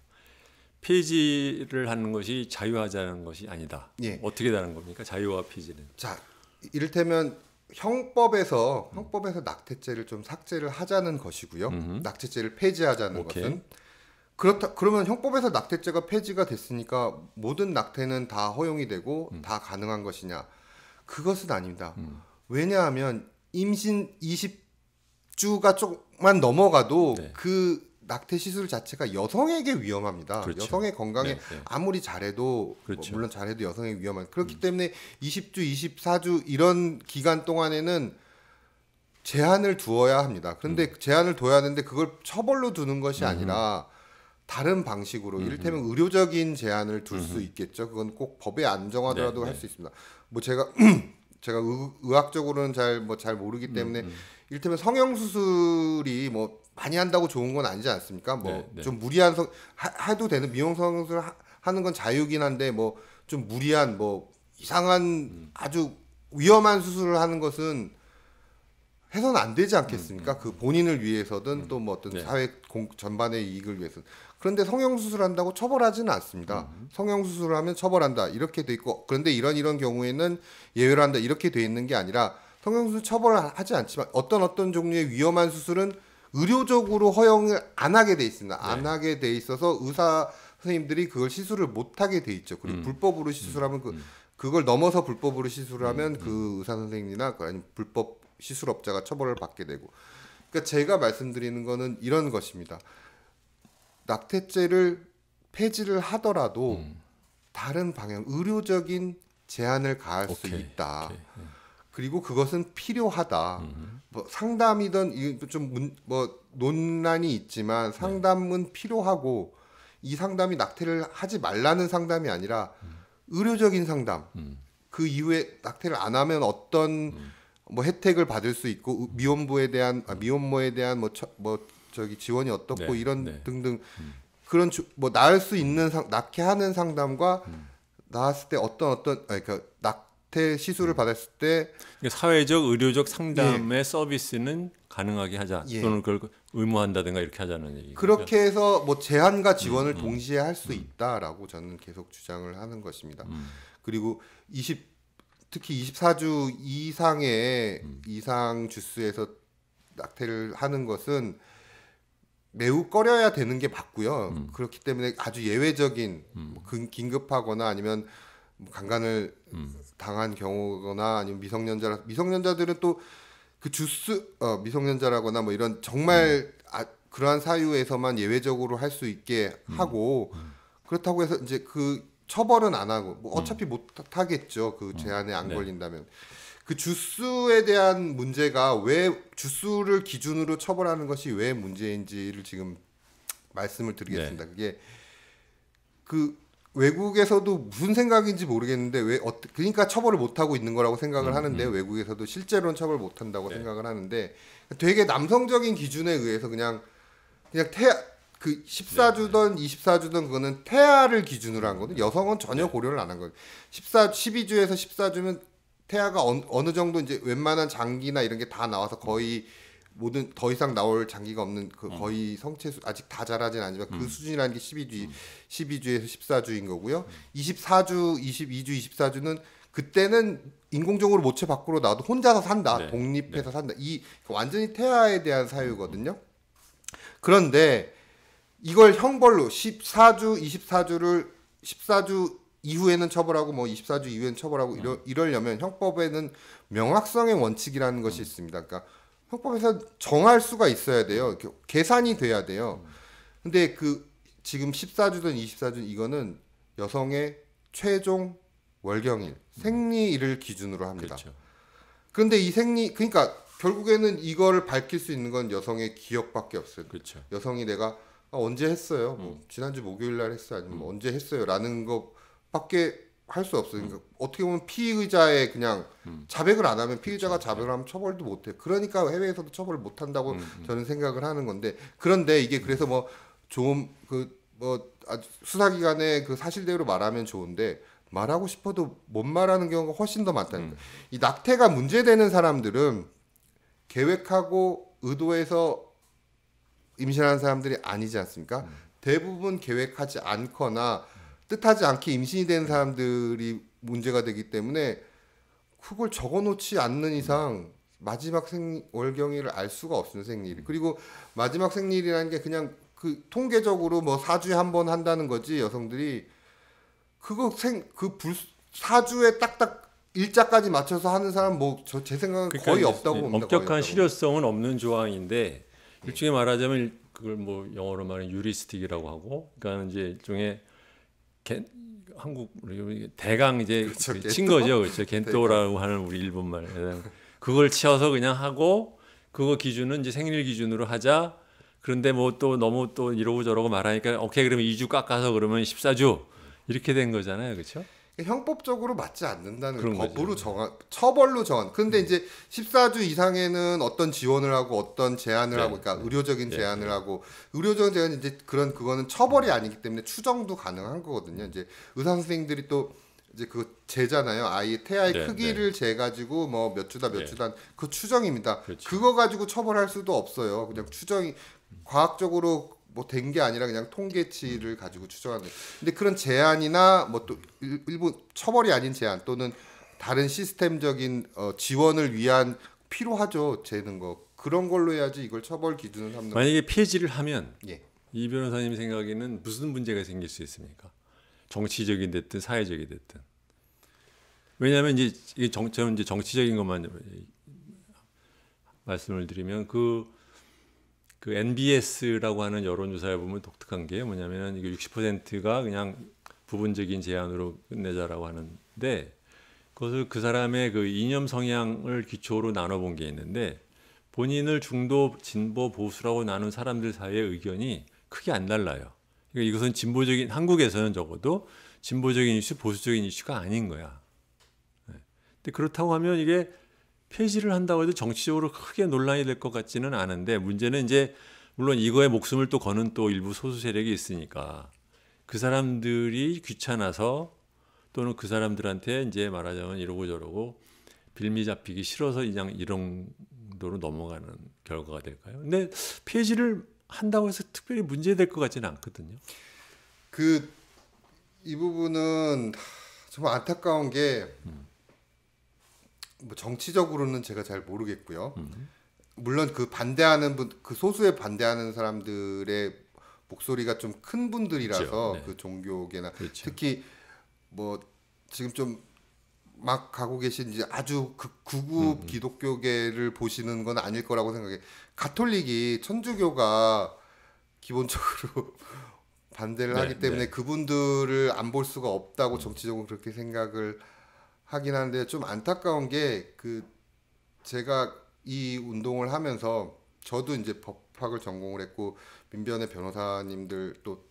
폐지를 하는 것이 자유화하자는 것이 아니다. 예. 어떻게 다른 겁니까? 자유와 폐지는. 자, 이를테면 형법에서 낙태죄를 좀 삭제를 하자는 것이고요. 낙태죄를 폐지하자는 오케이. 것은 그러면 형법에서 낙태죄가 폐지가 됐으니까 모든 낙태는 다 허용이 되고 다 가능한 것이냐? 그것은 아닙니다. 왜냐하면 임신 20주가 조금만 넘어가도 네. 그 낙태 시술 자체가 여성에게 위험합니다. 그렇죠. 여성의 건강에 네, 네. 아무리 잘해도 그렇죠. 물론 잘해도 여성에게 위험한. 그렇기 때문에 20주, 24주 이런 기간 동안에는 제한을 두어야 합니다. 그런데 제한을 둬야 하는데 그걸 처벌로 두는 것이 아니라 다른 방식으로 이를테면 의료적인 제한을 둘 수 있겠죠. 그건 꼭 법에 안 정하더라도 네, 할 수 있습니다. 뭐 제가 의학적으로는 잘 모르기 때문에 이를테면 성형 수술이 뭐 많이 한다고 좋은 건 아니지 않습니까? 뭐 좀 무리한 해도 되는 미용 성형술 하는 건 자유긴 한데 뭐 좀 무리한 뭐 이상한 아주 위험한 수술을 하는 것은 해서는 안 되지 않겠습니까? 그 본인을 위해서든 또 뭐 어떤 네. 사회 전반의 이익을 위해서. 그런데 성형 수술한다고 처벌하지는 않습니다. 성형 수술을 하면 처벌한다 이렇게 돼 있고 그런데 이런 경우에는 예외로 한다 이렇게 돼 있는 게 아니라 성형 수술 처벌하지 않지만 어떤 종류의 위험한 수술은 의료적으로 허용을 안 하게 돼 있습니다. 안 하게 돼 있어서 의사 선생님들이 그걸 시술을 못 하게 돼 있죠. 그리고 불법으로 시술하면 그걸 넘어서 불법으로 시술하면 그 의사 선생님이나 아니면 불법 시술업자가 처벌을 받게 되고. 그러니까 제가 말씀드리는 거는 이런 것입니다. 낙태죄를 폐지를 하더라도 다른 방향, 의료적인 제한을 가할 수 있다. 그리고 그것은 필요하다. 뭐 상담이든 좀 뭐 논란이 있지만 상담은 필요하고 이 상담이 낙태를 하지 말라는 상담이 아니라 의료적인 상담. 그 이후에 낙태를 안 하면 어떤 뭐 혜택을 받을 수 있고 미혼모에 대한 저기 지원이 어떻고 네, 이런 네. 등등 그런 뭐 낳을 수 있는 낳게 하는 상담과 낳았을 때 그러니까 낙태 시술을 받았을 때 그러니까 사회적 의료적 상담의 서비스는 가능하게 하자 예. 또는 그걸 의무화한다든가 이렇게 하자는 얘기죠. 그렇게 해서 뭐 제한과 지원을 동시에 할 수 있다라고 저는 계속 주장을 하는 것입니다. 그리고 특히 24주 이상의 이상 주스에서 낙태를 하는 것은 매우 꺼려야 되는 게 맞고요. 그렇기 때문에 아주 예외적인 뭐 긴급하거나 아니면 뭐 강간을 당한 경우거나 아니면 미성년자들은 또 그 미성년자라거나 뭐 이런 정말 그러한 사유에서만 예외적으로 할 수 있게 하고 그렇다고 해서 이제 그 처벌은 안 하고 뭐 어차피 못 하겠죠. 그 제한에 안 네. 걸린다면. 그 주스에 대한 문제가 왜 주스를 기준으로 처벌하는 것이 왜 문제인지를 지금 말씀을 드리겠습니다. 네. 그게 그 외국에서도 무슨 생각인지 모르겠는데 그러니까 처벌을 못 하고 있는 거라고 생각을 하는데 외국에서도 실제로는 처벌 못 한다고 네. 생각을 하는데 되게 남성적인 기준에 의해서 그냥 그 14주든 24주든 그거는 태아를 기준으로 한 거거든요. 여성은 전혀 고려를 안 한 거예요. 12주에서 14주면 태아가 어느 정도 이제 웬만한 장기나 이런 게 다 나와서 거의 모든 더 이상 나올 장기가 없는 그 거의 성체수 아직 다 자라진 않지만 그 수준이라는 게 12주에서 14주인 거고요. 24주, 22주, 24주는 그때는 인공적으로 모체 밖으로 나와도 혼자서 산다. 네. 독립해서 산다. 이 완전히 태아에 대한 사유거든요. 그런데 이걸 형벌로 14주, 24주를 14주 이후에는 처벌하고 뭐 24주 이후에는 처벌하고 이러려면 형법에는 명확성의 원칙이라는 것이 있습니다. 그러니까 형법에서 정할 수가 있어야 돼요. 이렇게 계산이 돼야 돼요. 근데 그 지금 14주든 24주 이거는 여성의 최종 월경일, 생리일을 기준으로 합니다. 그렇죠. 그런데 그러니까 결국에는 이거를 밝힐 수 있는 건 여성의 기억밖에 없어요. 그렇죠. 여성이 내가 언제 했어요? 뭐 지난주 목요일 날 했어요. 아니면 뭐 언제 했어요?라는 것밖에 할 수 없어요. 그러니까 어떻게 보면 피의자의 그냥 자백을 안 하면 피의자가 자백을 하면 처벌도 못 해요. 그러니까 해외에서도 처벌을 못 한다고 저는 생각을 하는 건데 그런데 이게 그래서 뭐 좀 수사기관에 그 사실대로 말하면 좋은데 말하고 싶어도 못 말하는 경우가 훨씬 더 많다는 거예요. 이 낙태가 문제되는 사람들은 계획하고 의도해서 임신하는 사람들이 아니지 않습니까? 대부분 계획하지 않거나 뜻하지 않게 임신이 된 사람들이 문제가 되기 때문에 그걸 적어놓지 않는 이상 마지막 월경일을 알 수가 없습니다. 생리일. 그리고 마지막 생리일이라는 게 그냥 그 통계적으로 뭐 4주에 한 번 한다는 거지 여성들이 그거 4주에 딱딱 일자까지 맞춰서 하는 사람 제 생각은 그러니까 거의 없다고 봅니다. 엄격한 실효성은 없는 조항인데 일종의 말하자면 그걸 뭐 영어로 말하면 유리스틱이라고 하고 그러니까 이제 일종의 한국 대강 이제 그렇죠, 친 거죠. 그렇죠. 겐토라고 하는 우리 일본말. 그걸 치어서 그냥 하고 그거 기준은 이제 생일 기준으로 하자. 그런데 뭐 또 너무 또 이러고 저러고 말하니까 오케이 그러면 2주 깎아서 그러면 14주 이렇게 된 거잖아요. 그렇죠? 형법적으로 맞지 않는다는 그런 법으로 처벌로 정한. 근데 이제 14주 이상에는 어떤 지원을 하고 어떤 제한을 하고, 그러니까 의료적인 제한을 하고, 의료적인 제한은 이제 그거는 처벌이 아니기 때문에 추정도 가능한 거거든요. 이제 의사 선생님들이 또 이제 그 재잖아요. 태아의 크기를 재가지고 뭐 몇 주다 그 추정입니다. 그렇죠. 그거 가지고 처벌할 수도 없어요. 그냥 추정이 과학적으로 뭐 된 게 아니라 그냥 통계치를 가지고 추정하는. 근데 그런 제한이나 뭐 또 일부 처벌이 아닌 제한 또는 다른 시스템적인 지원을 위한 필요하죠. 재는 거. 그런 걸로 해야지 이걸 처벌 기준을 삼는. 만약에 폐지를 하면 예. 이 변호사님 생각에는 무슨 문제가 생길 수 있습니까? 정치적인 됐든 사회적이 됐든. 왜냐하면 이제 저는 이제 정치적인 것만 말씀을 드리면 그 NBS라고 하는 여론조사에 보면 독특한 게 뭐냐면 이게 60%가 그냥 부분적인 제한으로 끝내자라고 하는데 그것을 그 사람의 그 이념 성향을 기초로 나눠본 게 있는데 본인을 중도, 진보, 보수라고 나눈 사람들 사이의 의견이 크게 안 달라요. 그러니까 이것은 진보적인 한국에서는 적어도 진보적인 이슈, 보수적인 이슈가 아닌 거야. 근데 그렇다고 하면 이게 폐지를 한다고 해도 정치적으로 크게 논란이 될 것 같지는 않은데 문제는 이제 물론 이거에 목숨을 또 거는 또 일부 소수 세력이 있으니까 그 사람들이 귀찮아서 또는 그 사람들한테 이제 말하자면 이러고 저러고 빌미 잡히기 싫어서 그냥 이런 정도로 넘어가는 결과가 될까요? 근데 폐지를 한다고 해서 특별히 문제될 것 같지는 않거든요. 이 부분은 정말 안타까운 게 뭐 정치적으로는 제가 잘 모르겠고요. 물론 그 반대하는 그 소수의 반대하는 사람들의 목소리가 좀 큰 분들이라서 그렇죠. 네. 그 종교계나 그렇죠. 특히 뭐 지금 좀 막 가고 계신 이제 아주 극우 기독교계를 보시는 건 아닐 거라고 생각해. 가톨릭이 천주교가 기본적으로 반대를 네, 하기 때문에 네. 그분들을 안 볼 수가 없다고 정치적으로 그렇게 생각을 하긴 하는데 좀 안타까운 게 제가 이 운동을 하면서 저도 이제 법학을 전공을 했고 민변의 변호사님들 또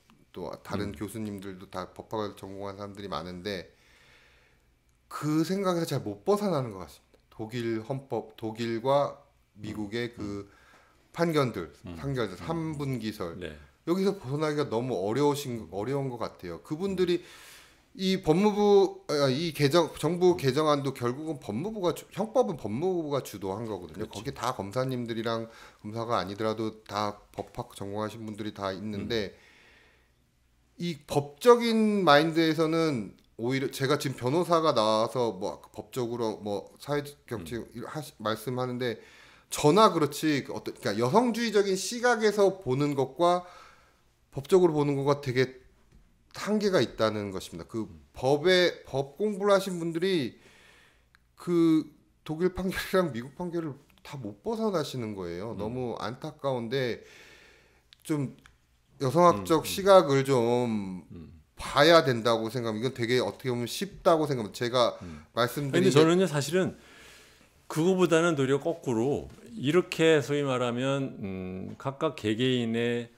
다른 교수님들도 다 법학을 전공한 사람들이 많은데 그 생각에서 잘 못 벗어나는 것 같습니다. 독일 헌법, 독일과 미국의 그 판결들, 판결들, 3분 기설 네. 여기서 벗어나기가 너무 어려운 것 같아요. 그분들이 이 법무부 이 정부 개정안도 결국은 형법은 법무부가 주도한 거거든요. 그렇죠. 거기 다 검사님들이랑 검사가 아니더라도 다 법학 전공하신 분들이 다 있는데 이 법적인 마인드에서는 오히려 제가 지금 변호사가 나와서 뭐 법적으로 뭐 사회적 정치 말씀하는데 저나 그렇지 그러니까 여성주의적인 시각에서 보는 것과 법적으로 보는 것과 되게 한계가 있다는 것입니다. 그 법 공부를 하신 분들이 그 독일 판결이랑 미국 판결을 다 못 벗어나시는 거예요. 너무 안타까운데 좀 여성학적 시각을 좀 봐야 된다고 생각합니다. 이건 되게 어떻게 보면 쉽다고 생각합니다. 제가 말씀드린 근데 저는요 사실은 그거보다는 도리어 거꾸로 이렇게 소위 말하면 각각 개개인의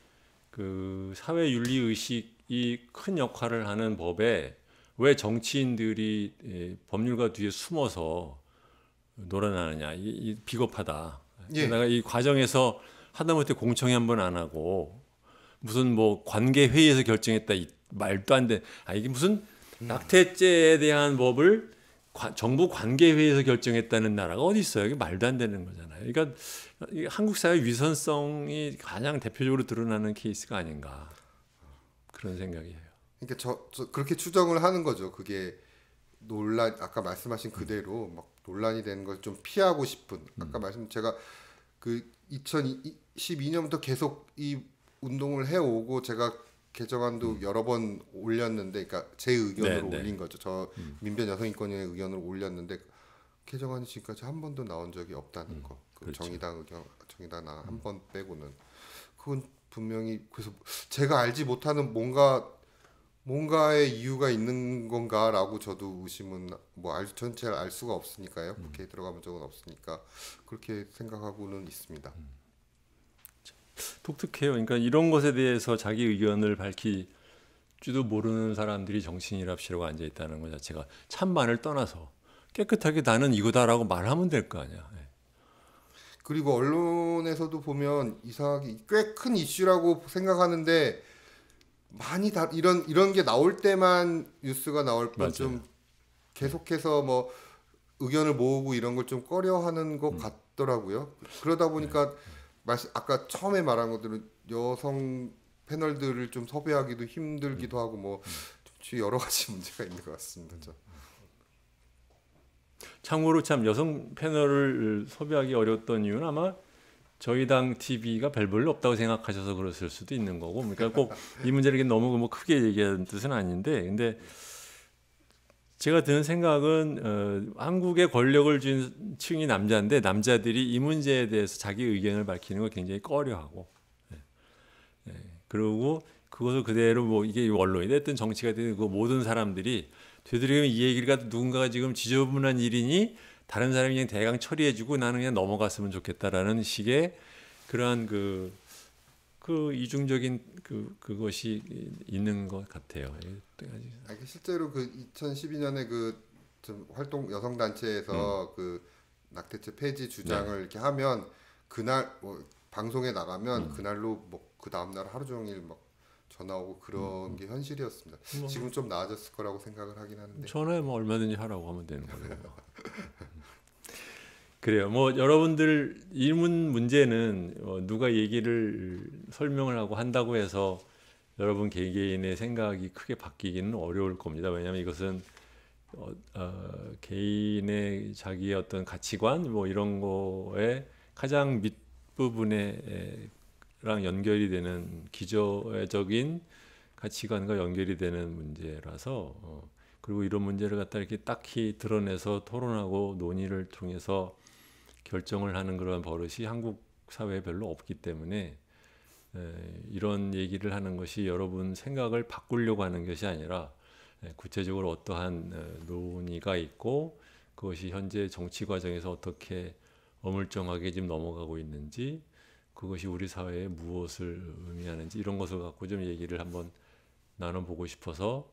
그 사회 윤리 의식이 큰 역할을 하는 법에 왜 정치인들이 법률가 뒤에 숨어서 놀아나느냐 이 비겁하다. 예. 내가 이 과정에서 하다못해 공청회 한번 안 하고 무슨 뭐 관계 회의에서 결정했다 이 말도 안 돼. 이게 무슨 낙태죄에 대한 법을 정부 관계 회의에서 결정했다는 나라가 어디 있어요? 이게 말도 안 되는 거잖아요. 그러니까 한국 사회 위선성이 가장 대표적으로 드러나는 케이스가 아닌가 그런 생각이 해요. 그러니까 저 그렇게 추정을 하는 거죠. 그게 아까 말씀하신 그대로 막 논란이 되는 걸 좀 피하고 싶은 아까 제가 그 2012년부터 계속 이 운동을 해오고 제가 개정안도 여러 번 올렸는데 그러니까 제 의견으로 네, 네. 올린 거죠. 저 민변 여성인권위의 의견으로 올렸는데 개정안이 지금까지 한 번도 나온 적이 없다는 거. 그렇죠. 정의당 한 번 빼고는 그건 분명히 그래서 제가 알지 못하는 뭔가의 이유가 있는 건가라고 저도 의심은 전체 알 수가 없으니까요. 그렇게 들어가본 적은 없으니까 그렇게 생각하고는 있습니다. 독특해요. 그러니까 이런 것에 대해서 자기 의견을 밝힐지도 모르는 사람들이 정치인이랍시라고 앉아 있다는 것 자체가 찬반을 떠나서 깨끗하게 나는 이거다라고 말하면 될 거 아니야. 그리고 언론에서도 보면 이상하게 꽤 큰 이슈라고 생각하는데 많이 이런 게 나올 때만 뉴스가 나올 뿐 좀 계속해서 뭐 의견을 모으고 이런 걸 좀 꺼려하는 것 같더라고요. 그러다 보니까 아까 처음에 말한 것들은 여성 패널들을 좀 섭외하기도 힘들기도 하고 뭐 여러 가지 문제가 있는 것 같습니다. 참고로 참 여성 패널을 섭외하기 어려웠던 이유는 아마 저희 당 TV가 별 볼일 없다고 생각하셔서 그랬을 수도 있는 거고, 그러니까 꼭 이 문제를 너무 뭐 크게 얘기하는 뜻은 아닌데, 근데 제가 드는 생각은 한국의 권력을 쥔 층이 남자인데 남자들이 이 문제에 대해서 자기 의견을 밝히는 걸 굉장히 꺼려하고, 그리고 그것을 그대로 뭐 이게 언론이 됐든 정치가 됐든 그 모든 사람들이 되도록이면 이 얘기가 누군가가 지금 지저분한 일이니 다른 사람이 그냥 대강 처리해주고 나는 그냥 넘어갔으면 좋겠다라는 식의 그러한 그 이중적인 그것이 있는 것 같아요. 실제로 그 2012년에 그 좀 활동 여성 단체에서 그 낙태죄 폐지 주장을 이렇게 하면 그날 뭐 방송에 나가면 그날로 뭐 그 다음 날 하루 종일 막 전화 오고 그런 게 현실이었습니다. 지금 좀 나아졌을 거라고 생각을 하긴 하는데. 전화에 뭐 얼마든지 하라고 하면 되는 거예요. 그래요. 뭐 여러분들 이 문제는 누가 얘기를 설명을 하고 한다고 해서 여러분 개개인의 생각이 크게 바뀌기는 어려울 겁니다. 왜냐하면 이것은 개인의 자기의 어떤 가치관 뭐 이런 거에 가장 밑부분에 랑 연결이 되는 기저적인 가치관과 연결이 되는 문제라서 그리고 이런 문제를 갖다 이렇게 딱히 드러내서 토론하고 논의를 통해서 결정을 하는 그런 버릇이 한국 사회에 별로 없기 때문에 이런 얘기를 하는 것이 여러분 생각을 바꾸려고 하는 것이 아니라 구체적으로 어떠한 논의가 있고 그것이 현재 정치 과정에서 어떻게 어물쩡하게 지금 넘어가고 있는지 그것이 우리 사회에 무엇을 의미하는지 이런 것을 갖고 좀 얘기를 한번 나눠보고 싶어서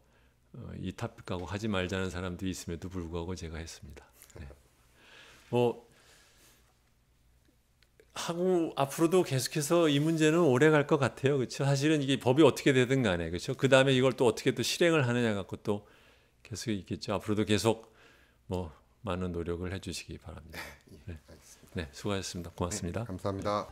이 토픽하고 하지 말자는 사람들이 있음에도 불구하고 제가 했습니다. 네. 뭐 하고 앞으로도 계속해서 이 문제는 오래 갈 것 같아요. 그렇죠? 사실은 이게 법이 어떻게 되든 간에 그렇죠? 그 다음에 이걸 또 어떻게 또 실행을 하느냐 갖고 또 계속 있겠죠. 앞으로도 계속 뭐 많은 노력을 해주시기 바랍니다. 네, 네 수고하셨습니다. 고맙습니다. 네, 감사합니다.